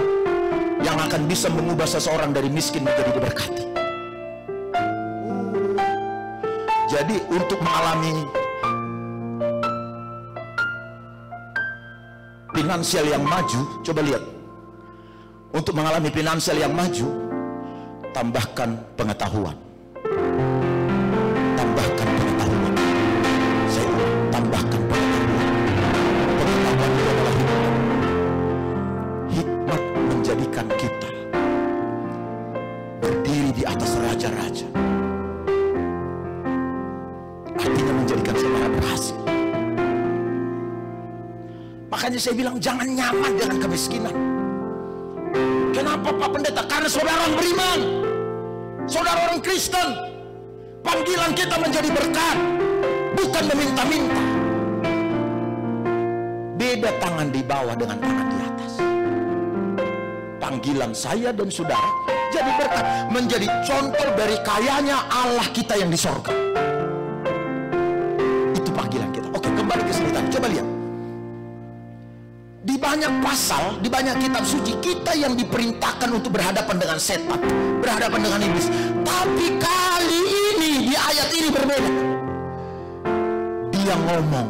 yang akan bisa mengubah seseorang dari miskin menjadi diberkati. Jadi untuk mengalami finansial yang maju, coba lihat. Untuk mengalami finansial yang maju, tambahkan pengetahuan. Tambahkan pengetahuan. Saya ulang, tambahkan pengetahuan. Pengetahuan itu adalah hikmat. Hikmat menjadikan kita berdiri di atas raja-raja. Artinya menjadikan saudara berhasil. Makanya saya bilang jangan nyaman dengan kemiskinan. Kenapa Pak Pendeta? Karena saudara orang beriman, saudara orang Kristen. Panggilan kita menjadi berkat, bukan meminta-minta. Beda tangan di bawah dengan tangan di atas. Panggilan saya dan saudara jadi berkat, menjadi contoh dari kayanya Allah kita yang di sorga. Itu panggilan kita. Oke, kembali ke sini tadi. Coba lihat. Di banyak pasal, di banyak kitab suci, kita yang diperintahkan untuk berhadapan dengan setan, berhadapan dengan iblis. Tapi kali ini, di ayat ini berbeda. Dia ngomong,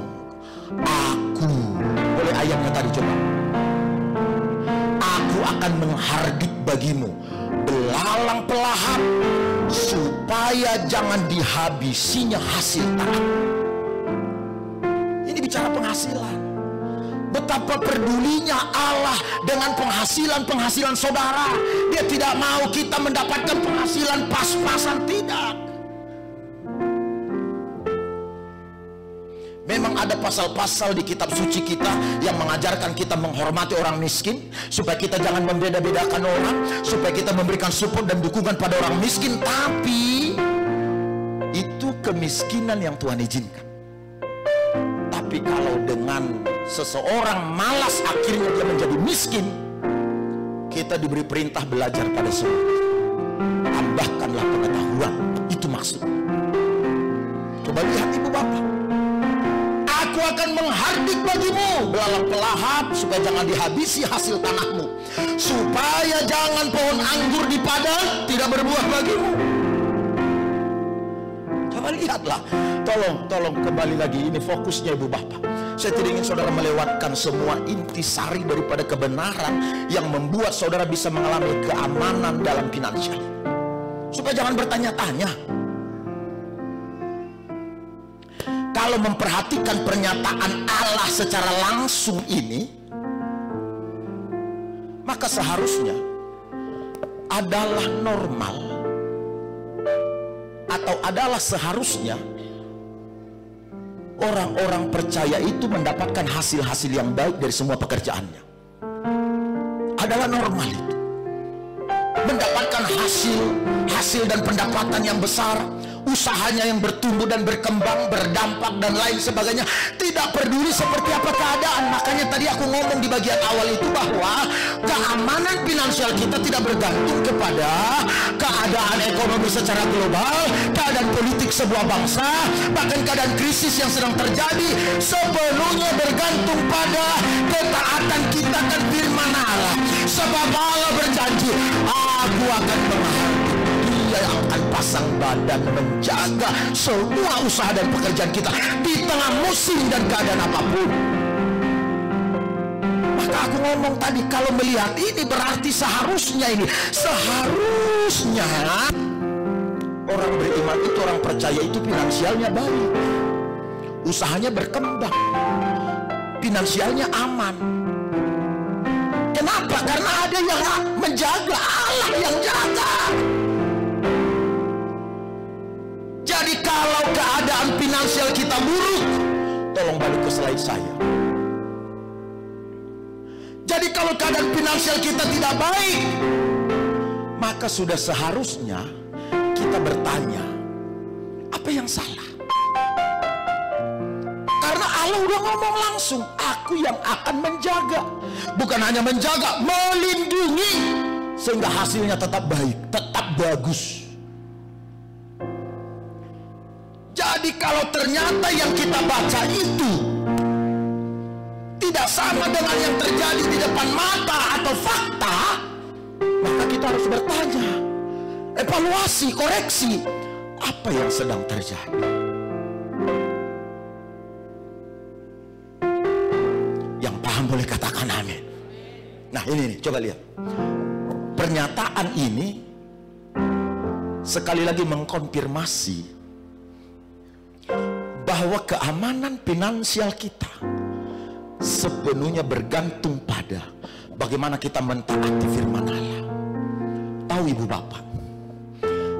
aku, boleh ayatnya tadi coba. Aku akan menghardik bagimu belalang pelahap, supaya jangan dihabisinya hasil tanah. Ini bicara penghasilan. Betapa pedulinya Allah dengan penghasilan saudara. Dia tidak mau kita mendapatkan penghasilan pas-pasan, tidak. Memang ada pasal-pasal di kitab suci kita yang mengajarkan kita menghormati orang miskin, supaya kita jangan membeda-bedakan orang, supaya kita memberikan support dan dukungan pada orang miskin. Tapi itu kemiskinan yang Tuhan izinkan. Tapi kalau dengan seseorang malas akhirnya dia menjadi miskin, kita diberi perintah belajar pada semut. Tambahkanlah pengetahuan. Itu maksudnya. Coba lihat ibu bapak. Aku akan menghardik bagimu belalang pelahap, supaya jangan dihabisi hasil tanahmu, supaya jangan pohon anggur di padang tidak berbuah bagimu. Coba lihatlah. Tolong kembali lagi, ini fokusnya ibu bapak. Saya tidak ingin saudara melewatkan semua intisari daripada kebenaran yang membuat saudara bisa mengalami keamanan dalam finansial. Supaya jangan bertanya-tanya. Kalau memperhatikan pernyataan Allah secara langsung ini, maka seharusnya adalah normal, atau adalah seharusnya orang-orang percaya itu mendapatkan hasil-hasil yang baik dari semua pekerjaannya. Adalah normal itu. Mendapatkan hasil dan pendapatan yang besar, usahanya yang bertumbuh dan berkembang, berdampak dan lain sebagainya. Tidak peduli seperti apa keadaan. Makanya tadi aku ngomong di bagian awal itu bahwa keamanan finansial kita tidak bergantung kepada keadaan ekonomi secara global, keadaan politik sebuah bangsa, bahkan keadaan krisis yang sedang terjadi. Sepenuhnya bergantung pada ketaatan kita kan firman Allah. Sebab Allah berjanji, aku akan menghardik, Dia yang akan pasang badan menjaga semua usaha dan pekerjaan kita di tengah musim dan keadaan apapun. Maka aku ngomong tadi, kalau melihat ini berarti seharusnya orang beriman itu, orang percaya itu finansialnya baik, usahanya berkembang, finansialnya aman. Kenapa? Karena ada yang menjaga, Allah yang jaga. Jadi kalau keadaan finansial kita buruk, tolong balik ke slide saya. Jadi kalau keadaan finansial kita tidak baik, maka sudah seharusnya kita bertanya, apa yang salah? Karena Allah udah ngomong langsung, aku yang akan menjaga. Bukan hanya menjaga, melindungi, sehingga hasilnya tetap baik, tetap bagus. Jadi kalau ternyata yang kita baca itu tidak sama dengan yang terjadi di depan mata atau fakta, maka kita harus bertanya, evaluasi, koreksi, apa yang sedang terjadi. Yang paham boleh katakan amin. Nah ini nih, coba lihat. Pernyataan ini sekali lagi mengkonfirmasi bahwa keamanan finansial kita sepenuhnya bergantung pada bagaimana kita mentaati firman Allah. Tahu ibu bapak,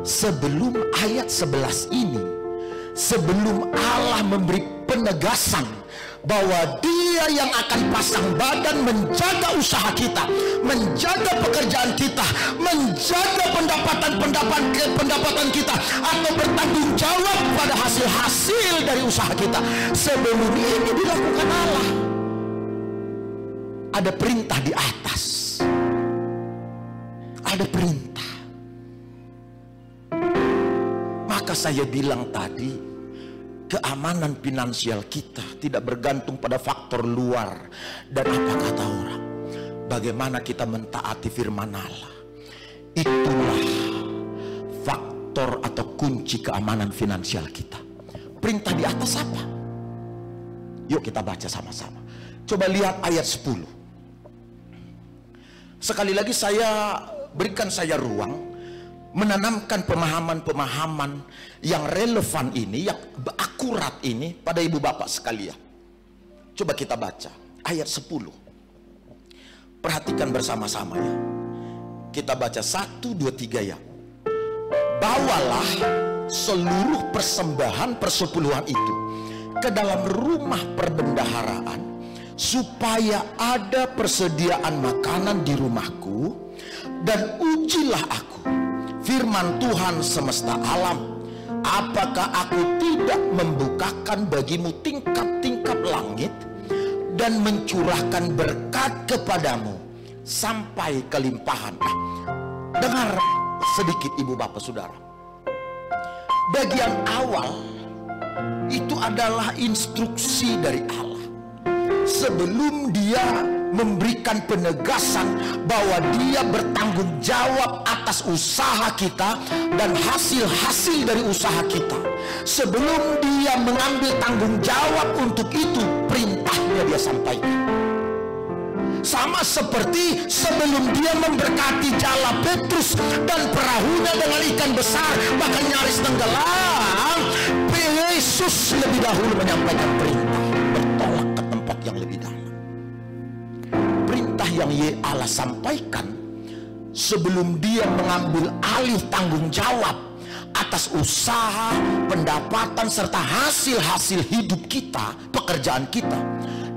sebelum ayat 11 ini, sebelum Allah memberi penegasan bahwa Dia yang akan pasang badan menjaga usaha kita, menjaga pekerjaan kita, menjaga pendapatan kita, atau bertanggung jawab pada hasil-hasil dari usaha kita, sebelum ini dilakukan Allah. Ada perintah di atas, ada perintah. Maka saya bilang tadi, keamanan finansial kita tidak bergantung pada faktor luar dan apa kata orang. Bagaimana kita mentaati firman Allah, itulah faktor atau kunci keamanan finansial kita. Perintah di atas apa? Yuk kita baca sama-sama. Coba lihat ayat 10. Sekali lagi berikan saya ruang menanamkan pemahaman-pemahaman yang relevan ini, yang akurat ini pada ibu bapak sekalian. Coba kita baca ayat 10. Perhatikan bersama-sama ya. Kita baca 1, 2, 3 ya. Bawalah seluruh persembahan persepuluhan itu ke dalam rumah perbendaharaan, supaya ada persediaan makanan di rumahku, dan ujilah aku, firman Tuhan semesta alam, apakah aku tidak membukakan bagimu tingkap-tingkap langit dan mencurahkan berkat kepadamu sampai kelimpahan. Dengar sedikit ibu bapak saudara. Bagian awal itu adalah instruksi dari Allah. Sebelum Dia memberikan penegasan bahwa Dia bertanggung jawab atas usaha kita dan hasil-hasil dari usaha kita, sebelum Dia mengambil tanggung jawab untuk itu, perintahnya Dia sampaikan. Sama seperti sebelum Dia memberkati jala Petrus dan perahunya dengan ikan besar, bahkan nyaris tenggelam, Yesus lebih dahulu menyampaikan perintah, bertolak ke tempat yang lebih dalam. Perintah yang Allah sampaikan sebelum Dia mengambil alih tanggung jawab atas usaha, pendapatan, serta hasil-hasil hidup kita, pekerjaan kita.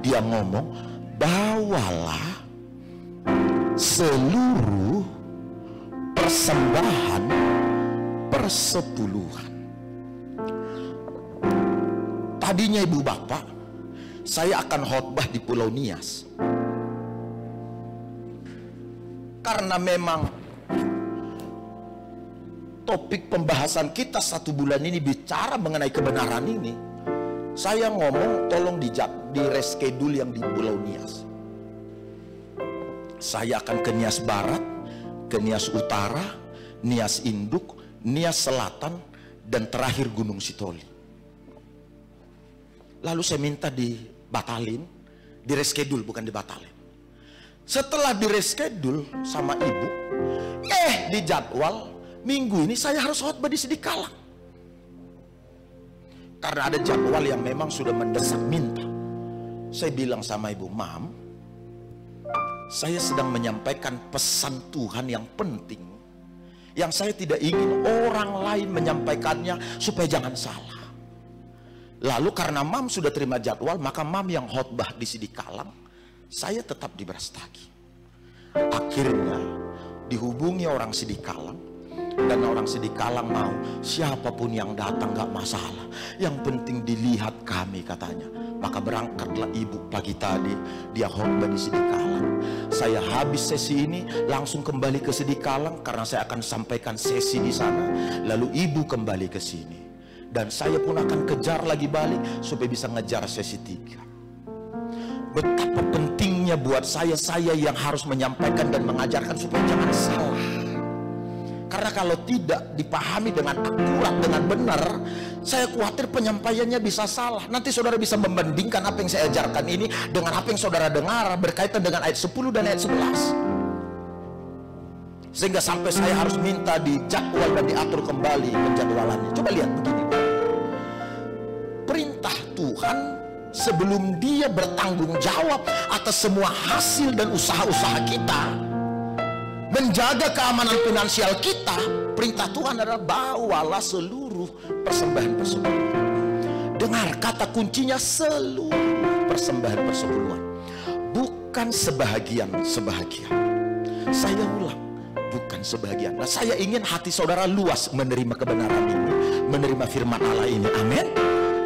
Dia ngomong, bawalah seluruh persembahan persepuluhan. Tadinya ibu bapak, saya akan khotbah di Pulau Nias, karena memang topik pembahasan kita 1 bulan ini bicara mengenai kebenaran ini. Saya ngomong tolong di reschedule yang di Pulau Nias. Saya akan ke Nias Barat, ke Nias Utara, Nias Induk, Nias Selatan, dan terakhir Gunung Sitoli. Lalu saya minta dibatalin, di reschedule, bukan dibatalin. Setelah di reschedule sama ibu, di jadwal minggu ini saya harus khotbah di Sidikalang. Karena ada jadwal yang memang sudah mendesak minta. Saya bilang sama ibu, Mam, saya sedang menyampaikan pesan Tuhan yang penting, yang saya tidak ingin orang lain menyampaikannya supaya jangan salah. Lalu karena Mam sudah terima jadwal, maka Mam yang khotbah di Sidikalang, saya tetap di Brastagi. Akhirnya dihubungi orang Sidikalang, dan orang Sidikalang mau siapapun yang datang gak masalah, yang penting dilihat kami, katanya. Maka berangkatlah ibu pagi tadi, dia khotbah di Sidikalang. Saya habis sesi ini langsung kembali ke Sidikalang karena saya akan sampaikan sesi di sana. Lalu ibu kembali ke sini, dan saya pun akan kejar lagi balik supaya bisa ngejar sesi 3. Betapa pentingnya buat saya yang harus menyampaikan dan mengajarkan supaya jangan salah. Karena kalau tidak dipahami dengan akurat, dengan benar, saya khawatir penyampaiannya bisa salah. Nanti saudara bisa membandingkan apa yang saya ajarkan ini dengan apa yang saudara dengar berkaitan dengan ayat 10 dan ayat 11. Sehingga sampai saya harus minta dijadwal dan diatur kembali penjadwalannya. Coba lihat begini. Perintah Tuhan sebelum dia bertanggung jawab atas semua hasil dan usaha-usaha kita, menjaga keamanan finansial kita, perintah Tuhan adalah bawalah seluruh persembahan persepuluhan. Dengar kata kuncinya, seluruh persembahan persepuluhan, bukan sebahagian. Saya ulang, bukan sebahagian. Nah, saya ingin hati saudara luas menerima kebenaran ini, menerima firman Allah ini. Amin.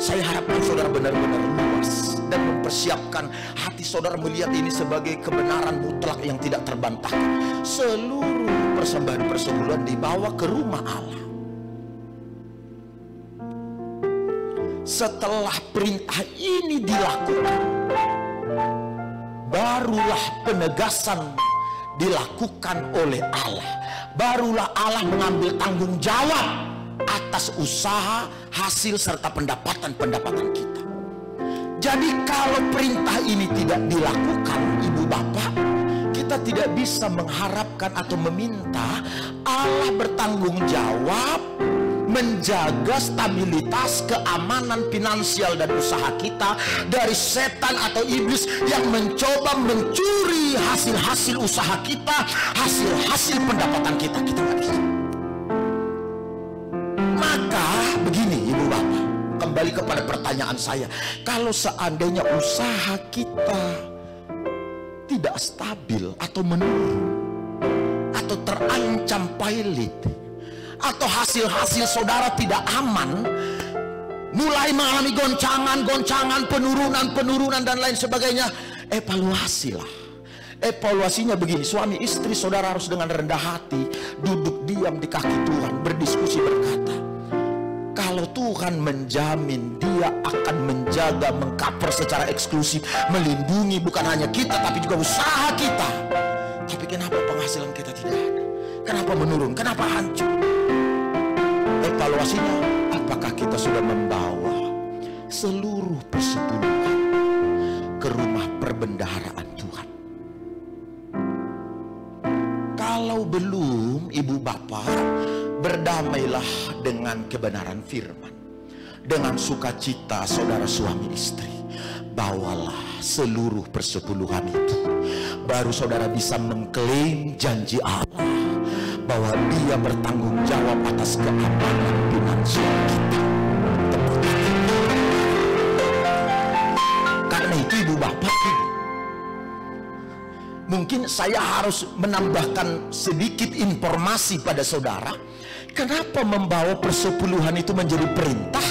Saya harapkan saudara benar-benar luas dan mempersiapkan hati saudara melihat ini sebagai kebenaran mutlak yang tidak terbantahkan. Seluruh persembahan persepuluhan dibawa ke rumah Allah. Setelah perintah ini dilakukan, barulah penegasan dilakukan oleh Allah. Barulah Allah mengambil tanggung jawab atas usaha, hasil, serta pendapatan kita. Jadi kalau perintah ini tidak dilakukan, ibu bapak, kita tidak bisa mengharapkan atau meminta Allah bertanggung jawab menjaga stabilitas keamanan finansial dan usaha kita dari setan atau iblis yang mencoba mencuri hasil-hasil usaha kita, hasil-hasil pendapatan kita. Kita nggak bisa. Maka begini ibu bapak, kembali kepada pertanyaan saya, kalau seandainya usaha kita tidak stabil atau menurun, atau terancam pailit, atau hasil-hasil saudara tidak aman, mulai mengalami goncangan, penurunan dan lain sebagainya, evaluasilah. Evaluasinya begini, suami istri saudara harus dengan rendah hati duduk diam di kaki Tuhan, berdiskusi, berkata, kalau Tuhan menjamin dia akan menjaga, mengcover secara eksklusif, melindungi bukan hanya kita tapi juga usaha kita, tapi kenapa penghasilan kita tidak ada? Kenapa menurun? Kenapa hancur? Evaluasinya, apakah kita sudah membawa seluruh persepuluhan ke rumah perbendaharaan Tuhan? Kalau belum, ibu bapak, berdamailah dengan kebenaran firman. Dengan sukacita saudara suami istri, bawalah seluruh persepuluhan itu. Baru saudara bisa mengklaim janji Allah bahwa dia bertanggung jawab atas keamanan finansial kita. Karena itu ibu bapak, mungkin saya harus menambahkan sedikit informasi pada saudara. Kenapa membawa persepuluhan itu menjadi perintah?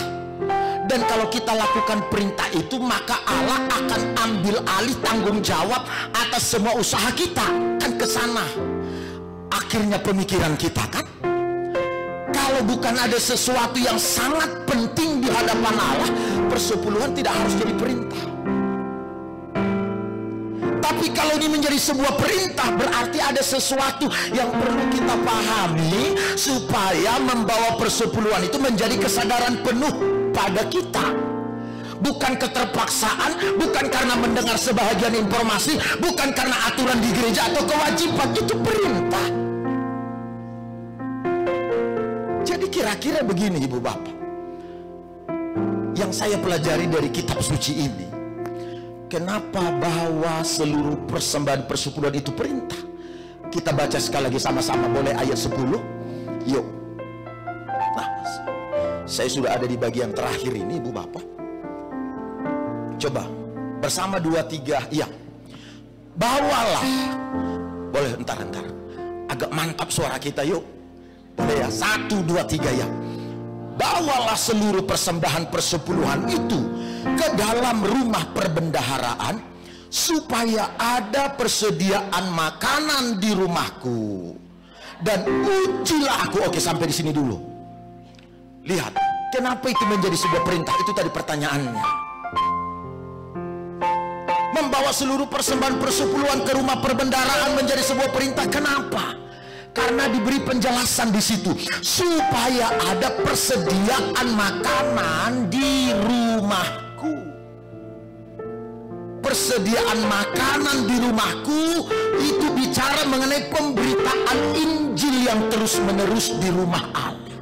Dan kalau kita lakukan perintah itu, maka Allah akan ambil alih tanggung jawab atas semua usaha kita. Kan ke sana akhirnya pemikiran kita, kan? Kalau bukan ada sesuatu yang sangat penting di hadapan Allah, persepuluhan tidak harus jadi perintah. Tapi kalau ini menjadi sebuah perintah, berarti ada sesuatu yang perlu kita pahami supaya membawa persepuluhan itu menjadi kesadaran penuh pada kita. Bukan keterpaksaan, bukan karena mendengar sebahagian informasi, bukan karena aturan di gereja atau kewajiban, itu perintah. Jadi kira-kira begini ibu bapak, yang saya pelajari dari kitab suci ini, kenapa bawa seluruh persembahan persepuluhan itu perintah? Kita baca sekali lagi sama-sama, boleh ayat 10? Yuk. Nah, saya sudah ada di bagian terakhir ini, Ibu Bapak. Coba bersama 2, 3, iya. Bawalah. Boleh entar. Agak mantap suara kita, yuk. Boleh ya? 1, 2, 3 ya. Bawalah seluruh persembahan persepuluhan itu ke dalam rumah perbendaharaan, supaya ada persediaan makanan di rumahku, dan ujilah aku. Oke, sampai di sini dulu. Lihat, kenapa itu menjadi sebuah perintah? Itu tadi pertanyaannya. Membawa seluruh persembahan persepuluhan ke rumah perbendaharaan menjadi sebuah perintah. Kenapa? Karena diberi penjelasan di situ, supaya ada persediaan makanan di rumahku. Persediaan makanan di rumahku itu bicara mengenai pemberitaan Injil yang terus-menerus di rumah Allah.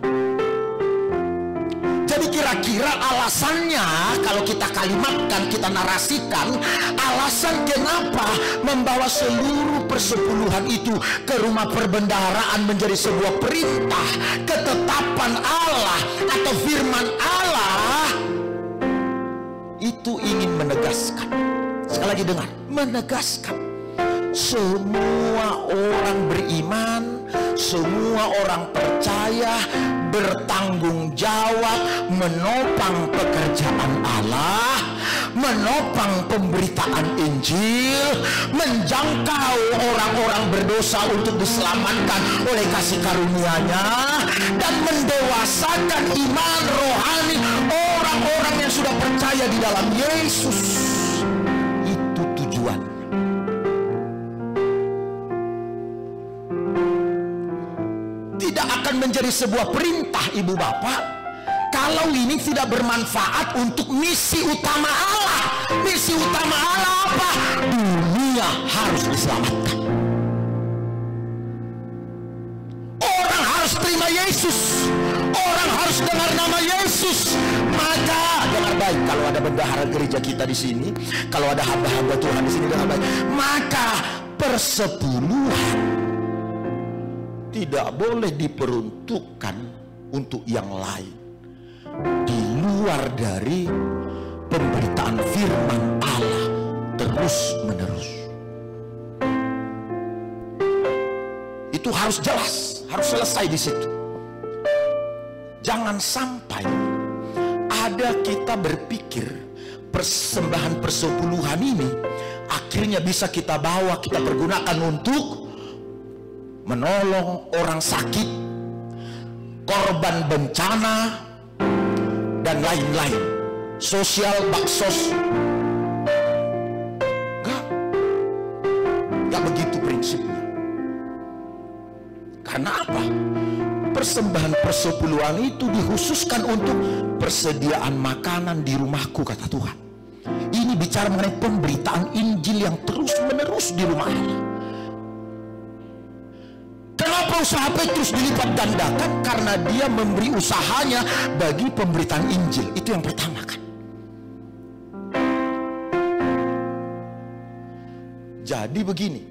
Jadi kira-kira alasannya, kalau kita kalimatkan, kita narasikan, alasan kenapa membawa seluruh persepuluhan itu ke rumah perbendaharaan menjadi sebuah perintah, ketetapan Allah atau firman Allah, itu ingin menegaskan. Sekali lagi dengar, menegaskan. Semua orang beriman, semua orang percaya, bertanggung jawab menopang pekerjaan Allah, menopang pemberitaan Injil, menjangkau orang-orang berdosa untuk diselamatkan oleh kasih karunia-Nya, dan mendewasakan iman rohani orang-orang yang sudah percaya di dalam Yesus. Itu tujuan. Tidak akan menjadi sebuah perintah, Ibu Bapak, kalau ini tidak bermanfaat untuk misi utama Allah. Misi utama Allah apa? Dunia harus diselamatkan. Orang harus terima Yesus. Orang harus dengar nama Yesus. Maka dengar baik, kalau ada bendahara gereja kita di sini, kalau ada hamba-hamba Tuhan di sini, dengar baik. Maka persepuluhan tidak boleh diperuntukkan untuk yang lain di luar dari pemberitaan firman Allah terus menerus. Itu harus jelas, harus selesai di situ. Jangan sampai ada kita berpikir persembahan persepuluhan ini akhirnya bisa kita bawa, kita pergunakan untuk menolong orang sakit, korban bencana, dan lain-lain. Sosial, baksos. Enggak begitu prinsipnya. Karena apa? Persembahan persepuluhan itu dikhususkan untuk persediaan makanan di rumahku, kata Tuhan. Ini bicara mengenai pemberitaan Injil yang terus-menerus di rumah Allah. Kenapa usaha Petrus dilipat gandakan? Karena dia memberi usahanya bagi pemberitaan Injil. Itu yang pertama kan. Jadi begini,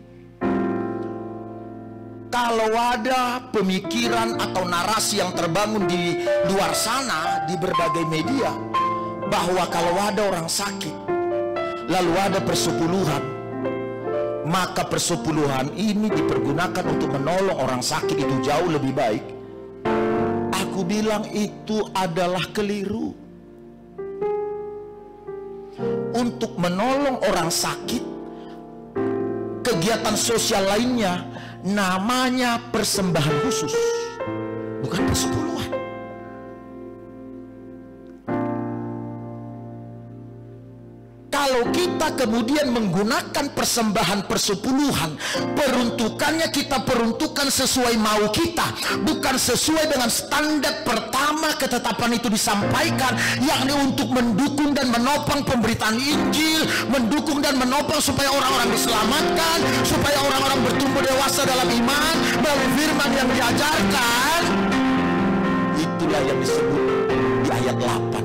kalau ada pemikiran atau narasi yang terbangun di luar sana, di berbagai media, bahwa kalau ada orang sakit lalu ada persepuluhan, maka persepuluhan ini dipergunakan untuk menolong orang sakit, itu jauh lebih baik. Aku bilang itu adalah keliru. Untuk menolong orang sakit, kegiatan sosial lainnya namanya persembahan khusus, bukan persepuluhan. Kalau kita kemudian menggunakan persembahan persepuluhan, peruntukannya kita peruntukan sesuai mau kita, bukan sesuai dengan standar pertama ketetapan itu disampaikan, yakni untuk mendukung dan menopang pemberitaan Injil, mendukung dan menopang supaya orang-orang diselamatkan, supaya orang-orang bertumbuh dewasa dalam iman melalui firman yang diajarkan. Itulah yang disebut di ayat 8.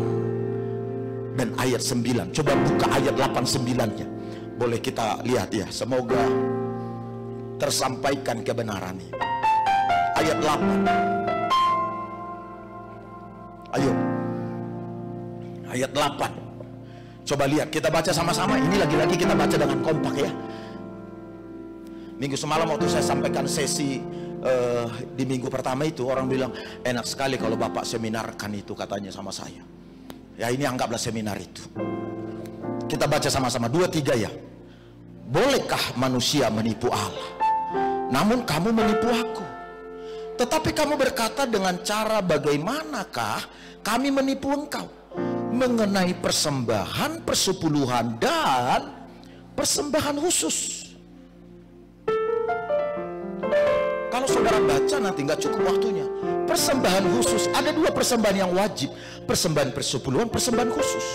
dan ayat 9. Coba buka ayat 8-9-nya. Boleh kita lihat ya, semoga tersampaikan kebenarannya. Ayat 8. Ayo. Ayat 8. Coba lihat, kita baca sama-sama. Ini lagi-lagi kita baca dengan kompak ya. Minggu semalam waktu saya sampaikan sesi di minggu pertama itu, orang bilang enak sekali kalau Bapak seminarkan itu, katanya sama saya. Ya ini anggaplah seminar itu. Kita baca sama-sama 2-3 ya. Bolehkah manusia menipu Allah? Namun kamu menipu aku. Tetapi kamu berkata, dengan cara bagaimanakah kami menipu engkau? Mengenai persembahan, persepuluhan, dan persembahan khusus. Kalau saudara baca nanti nggak cukup waktunya. Persembahan khusus, ada 2 persembahan yang wajib. Persembahan persepuluhan, persembahan khusus.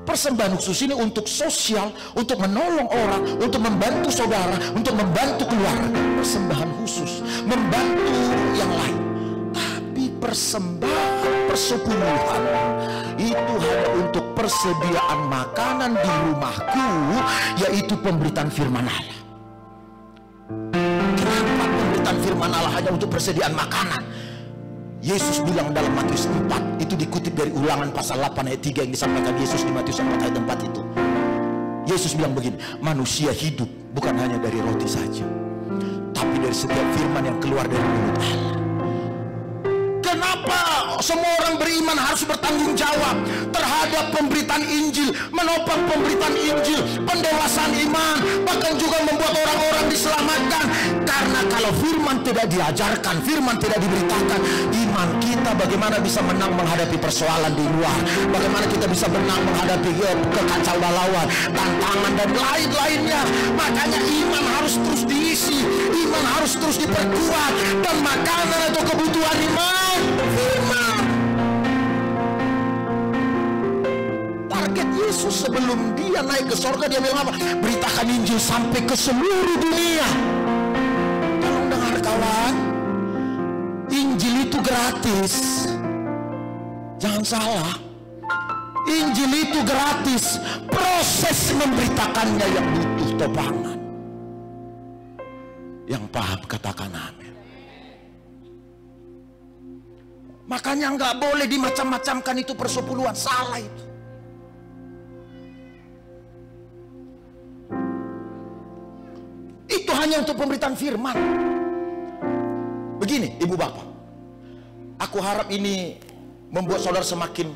Persembahan khusus ini untuk sosial, untuk menolong orang, untuk membantu saudara, untuk membantu keluarga. Persembahan khusus, membantu yang lain. Tapi persembahan persepuluhan itu hanya untuk persediaan makanan di rumahku, yaitu pemberitaan firman Allah. Kenapa pemberitaan firman Allah hanya untuk persediaan makanan? Yesus bilang dalam Matius 4, itu dikutip dari Ulangan pasal 8 ayat 3 yang disampaikan Yesus di Matius 4 ayat 4 itu. Yesus bilang begini, manusia hidup bukan hanya dari roti saja, tapi dari setiap firman yang keluar dari mulut Allah. Kenapa semua orang beriman harus bertanggung jawab terhadap pemberitaan Injil, menopang pemberitaan Injil, pendewasaan iman, bahkan juga membuat orang-orang diselamatkan? Karena kalau firman tidak diajarkan, firman tidak diberitakan, iman kita bagaimana bisa menang menghadapi persoalan di luar, bagaimana kita bisa menang menghadapi kekacau balauan, tantangan dan lain-lainnya. Makanya iman harus terus diisi, iman harus terus diperkuat, dan makanan atau kebutuhan iman firman. Target Yesus sebelum dia naik ke sorga, dia bilang apa? Beritakan Injil sampai ke seluruh dunia. Tolong dengar kawan, Injil itu gratis. Jangan salah, Injil itu gratis. Proses memberitakannya yang butuh topangan. Yang paham katakan amin. Makanya nggak boleh dimacam-macamkan itu persepuluhan, salah itu. Itu hanya untuk pemberitaan firman. Begini, ibu bapak, aku harap ini membuat saudara semakin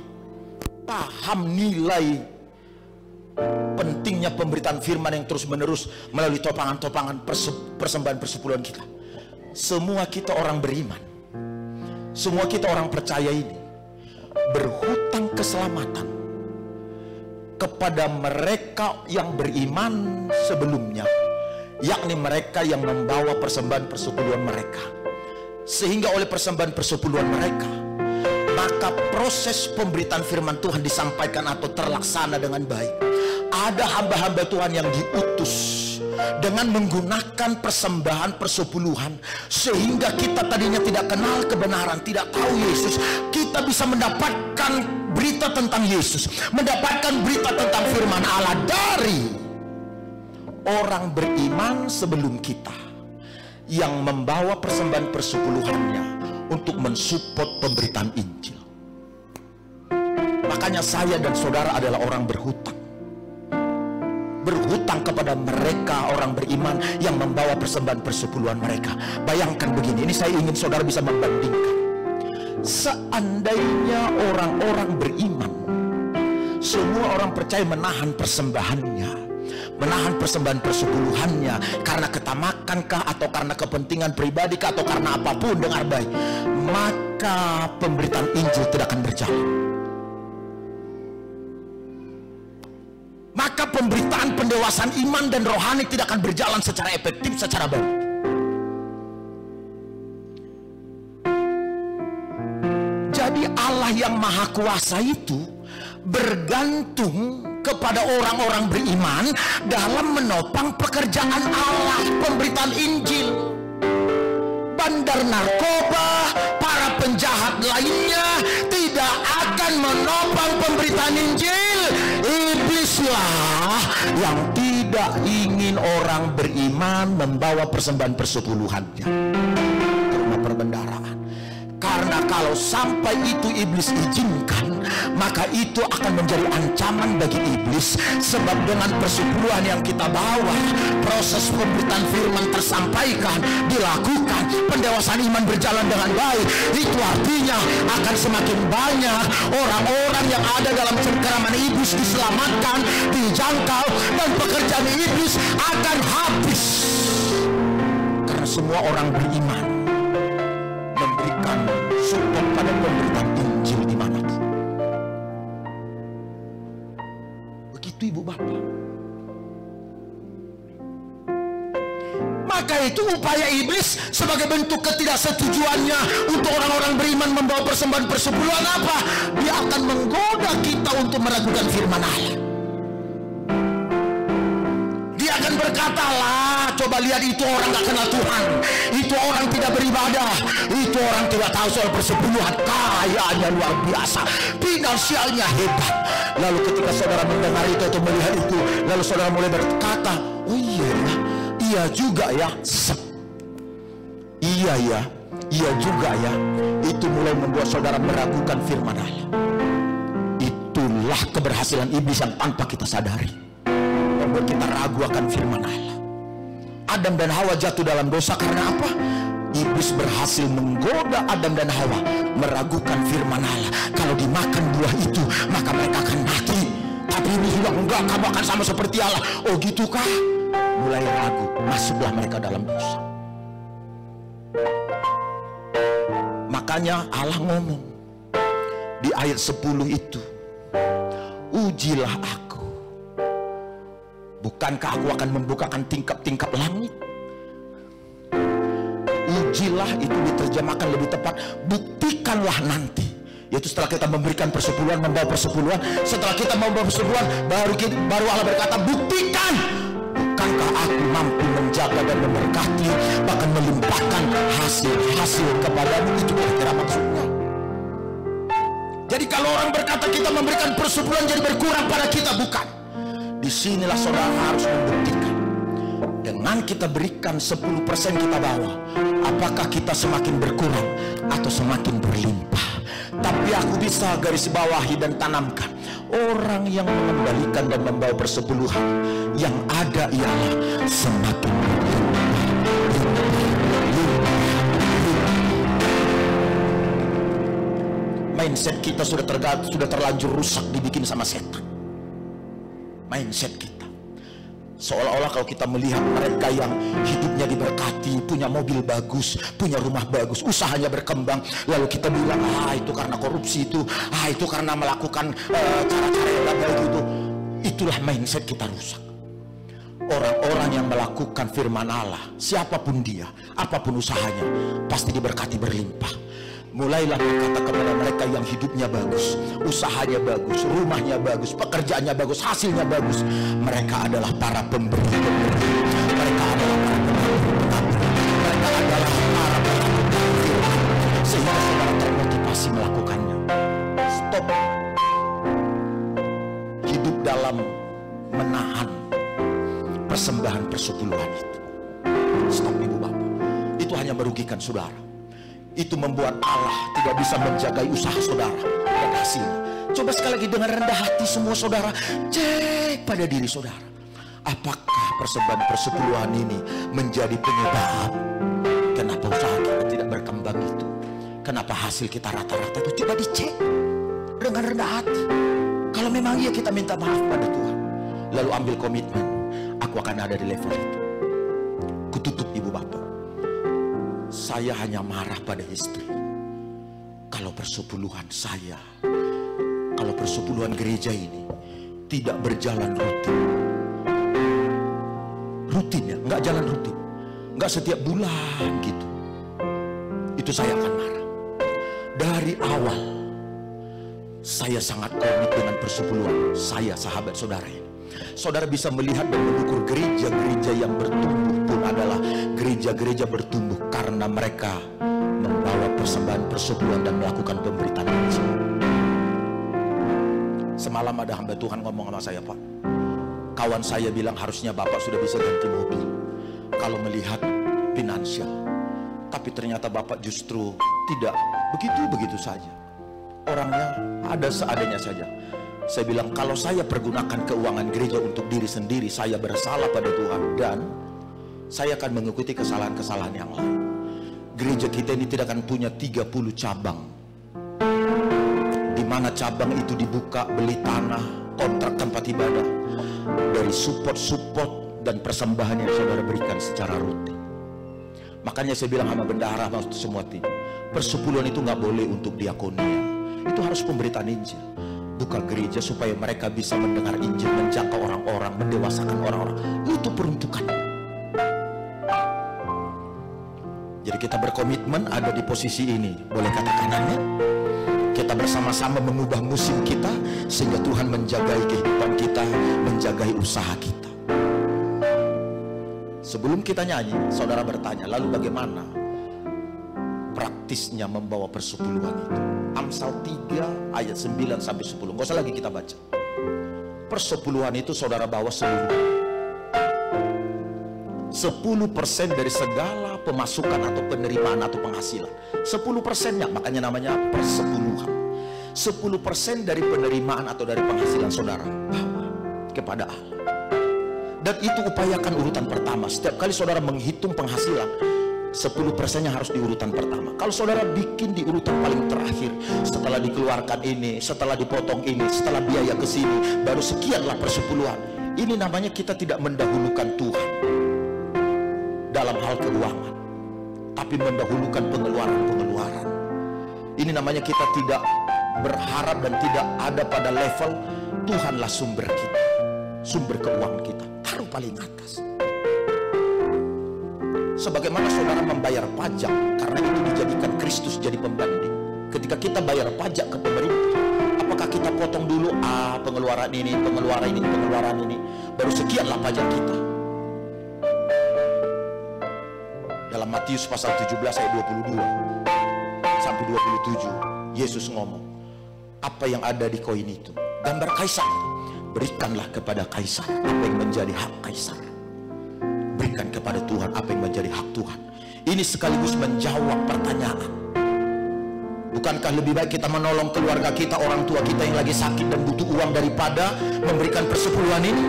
paham nilai pentingnya pemberitaan firman yang terus menerus melalui topangan-topangan persembahan persepuluhan kita. Semua kita orang beriman, semua kita orang percaya ini berhutang keselamatan kepada mereka yang beriman sebelumnya, yakni mereka yang membawa persembahan persepuluhan mereka. Sehingga oleh persembahan persepuluhan mereka, maka proses pemberitaan firman Tuhan disampaikan atau terlaksana dengan baik. Ada hamba-hamba Tuhan yang diutus dengan menggunakan persembahan persepuluhan, sehingga kita tadinya tidak kenal kebenaran, tidak tahu Yesus, kita bisa mendapatkan berita tentang Yesus, mendapatkan berita tentang firman Allah dari orang beriman sebelum kita, yang membawa persembahan persepuluhannya untuk mensupport pemberitaan Injil. Makanya saya dan saudara adalah orang berhutang kepada mereka orang beriman yang membawa persembahan persepuluhan mereka. Bayangkan begini, ini saya ingin saudara bisa membandingkan. Seandainya orang-orang beriman, semua orang percaya menahan persembahannya, menahan persembahan persepuluhannya karena ketamakankah, atau karena kepentingan pribadi kah, atau karena apapun, dengar baik, maka pemberitaan Injil tidak akan berjalan. Maka pemberitaan pendewasaan iman dan rohani tidak akan berjalan secara efektif, secara baik. Jadi Allah yang maha kuasa itu bergantung kepada orang-orang beriman dalam menopang pekerjaan Allah, pemberitaan Injil. Bandar narkoba, para penjahat lainnya tidak akan akan menopang pemberitaan Injil. Iblislah yang tidak ingin orang beriman membawa persembahan persepuluhannya ke rumah perbendaharaan. Karena kalau sampai itu iblis izinkan, maka itu akan menjadi ancaman bagi iblis. Sebab dengan persepuluhan yang kita bawa, proses pemberitaan firman tersampaikan, dilakukan, pendewasaan iman berjalan dengan baik. Itu artinya akan semakin banyak orang-orang yang ada dalam cengkeraman iblis diselamatkan, dijangkau, dan pekerjaan iblis akan habis. Karena semua orang beriman memberikan support pada pemberitaan Injil di mana. Begitu Ibu Bapak. Maka itu upaya iblis sebagai bentuk ketidaksetujuannya untuk orang-orang beriman membawa persembahan persepuluhan apa? Dia akan menggoda kita untuk meragukan firman Allah. Dia akan berkata, lah coba lihat itu orang gak kenal Tuhan, itu orang tidak beribadah, itu orang tidak tahu soal persepuluhan, kayanya luar biasa, finansialnya hebat. Lalu ketika saudara mendengar itu atau melihat itu, lalu saudara mulai berkata, oh iya ya, iya juga ya, iya juga ya. Itu mulai membuat saudara meragukan firman Allah. Itulah keberhasilan iblis yang tanpa kita sadari, membuat kita ragu akan firman Allah. Adam dan Hawa jatuh dalam dosa karena apa? Iblis berhasil menggoda Adam dan Hawa meragukan firman Allah. Kalau dimakan buah itu maka mereka akan mati. Tapi ini bilang enggak, kamu akan sama seperti Allah. Oh gitukah? Mulai ragu, masuklah mereka dalam dosa. Makanya Allah ngomong di ayat 10 itu, ujilah aku. Bukankah aku akan membukakan tingkap-tingkap langit? Ujilah itu diterjemahkan lebih tepat, buktikanlah nanti. Yaitu setelah kita memberikan persepuluhan, membawa persepuluhan, setelah kita membawa persepuluhan, baru Allah berkata, buktikan. Bukankah aku mampu menjaga dan memberkati, bahkan melimpahkan hasil-hasil kepadamu? Itu kira-kira maksudnya. Jadi kalau orang berkata kita memberikan persepuluhan jadi berkurang pada kita, bukan. Disinilah saudara harus membuktikan. Dengan kita berikan 10% kita bawa, apakah kita semakin berkurang atau semakin berlimpah? Tapi aku bisa garis bawahi dan tanamkan, orang yang mengembalikan dan membawa persepuluhan, yang ada ialah semakin berlimpah. Mindset kita sudah terlanjur rusak, dibikin sama setan. Mindset kita seolah-olah kalau kita melihat mereka yang hidupnya diberkati, punya mobil bagus, punya rumah bagus, usahanya berkembang, lalu kita bilang, itu karena korupsi itu karena melakukan cara-cara yang tidak baik itu. Itulah mindset kita rusak. Orang-orang yang melakukan firman Allah, siapapun dia, apapun usahanya, pasti diberkati berlimpah. Mulailah berkata kepada mereka yang hidupnya bagus, usahanya bagus, rumahnya bagus, pekerjaannya bagus, hasilnya bagus. Mereka adalah para pemberi-pemberi. Mereka adalah para pemberi. Mereka adalah para pemberi. Sehingga saudara termotivasi melakukannya. Stop. Hidup dalam menahan persembahan persepuluhan itu. Stop Ibu Bapak. Itu hanya merugikan saudara. Itu membuat Allah tidak bisa menjagai usaha saudara dan hasilnya. Coba sekali lagi dengan rendah hati semua saudara, cek pada diri saudara. Apakah persembahan persepuluhan ini menjadi penyebab kenapa usaha kita tidak berkembang itu? Kenapa hasil kita rata-rata itu? Coba dicek dengan rendah hati. Kalau memang iya, kita minta maaf pada Tuhan. Lalu ambil komitmen, aku akan ada di level itu. Kututup Ibu Bapak, saya hanya marah pada istri kalau persepuluhan saya, kalau persepuluhan gereja ini tidak berjalan rutin ya, nggak jalan rutin, nggak setiap bulan gitu. Itu saya akan marah. Dari awal saya sangat komit dengan persepuluhan saya, sahabat saudara ini. Saudara bisa melihat dan mengukur gereja-gereja yang bertumbuh pun adalah gereja-gereja bertumbuh karena mereka membawa persembahan persepuluhan dan melakukan pemberitaan Injil. Semalam ada hamba Tuhan ngomong sama saya, Pak, kawan saya bilang harusnya Bapak sudah bisa ganti mobil kalau melihat finansial, tapi ternyata Bapak justru tidak begitu saja. Orangnya ada seadanya saja. Saya bilang, kalau saya pergunakan keuangan gereja untuk diri sendiri, saya bersalah pada Tuhan, dan saya akan mengikuti kesalahan-kesalahan yang lain. Gereja kita ini tidak akan punya 30 cabang, di mana cabang itu dibuka, beli tanah, kontrak tempat ibadah, dari support dan persembahan yang saudara berikan secara rutin. Makanya saya bilang sama bendahara, sama semua tim, persepuluhan itu nggak boleh untuk diakonia. Itu harus pemberitaan Injil. Buka gereja supaya mereka bisa mendengar Injil, menjangkau orang-orang, mendewasakan orang-orang. Itu peruntukannya. Jadi kita berkomitmen ada di posisi ini. Boleh katakan amin? Kita bersama-sama mengubah musim kita, sehingga Tuhan menjagai kehidupan kita, menjagai usaha kita. Sebelum kita nyanyi, saudara bertanya, lalu bagaimana praktisnya membawa persepuluhan itu? Amsal 3 ayat 9 sampai 10. Gak usah lagi kita baca. Persepuluhan itu saudara bawa seluruh 10% dari segala pemasukan atau penerimaan atau penghasilan. 10%-nya, makanya namanya persepuluhan. 10% dari penerimaan atau dari penghasilan saudara bawa kepada Allah. Dan itu upayakan urutan pertama. Setiap kali saudara menghitung penghasilan, 10%-nya harus di urutan pertama. Kalau saudara bikin di urutan paling terakhir, setelah dikeluarkan ini, setelah dipotong ini, setelah biaya ke sini, baru sekianlah persepuluhan. Ini namanya kita tidak mendahulukan Tuhan dalam hal keuangan, tapi mendahulukan pengeluaran-pengeluaran. Ini namanya kita tidak berharap dan tidak ada pada level Tuhanlah sumber kita, sumber keuangan kita, taruh paling atas. Sebagaimana saudara membayar pajak, karena itu dijadikan Kristus jadi pembanding. Ketika kita bayar pajak ke pemerintah, apakah kita potong dulu pengeluaran ini, pengeluaran ini, baru sekianlah pajak kita? Dalam Matius pasal 17 ayat 22 sampai 27, Yesus ngomong, apa yang ada di koin itu, gambar kaisar, berikanlah kepada kaisar apa yang menjadi hak kaisar. Berikan kepada Tuhan apa yang menjadi hak Tuhan. Ini sekaligus menjawab pertanyaan, bukankah lebih baik kita menolong keluarga kita, orang tua kita yang lagi sakit dan butuh uang, daripada memberikan persepuluhan ini?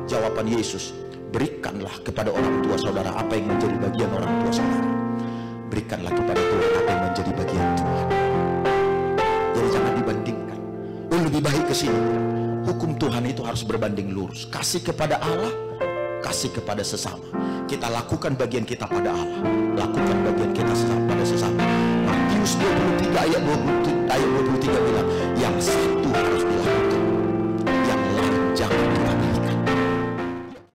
Jawaban Yesus, berikanlah kepada orang tua saudara apa yang menjadi bagian orang tua saudara. Berikanlah kepada Tuhan apa yang menjadi bagian Tuhan. Jadi jangan dibandingkan. Lebih baik ke sini. Hukum Tuhan itu harus berbanding lurus. Kasih kepada Allah, kasih kepada sesama. Kita lakukan bagian kita pada Allah, lakukan bagian kita pada sesama. Matius 23 ayat 23 bilang, yang satu harus dilakukan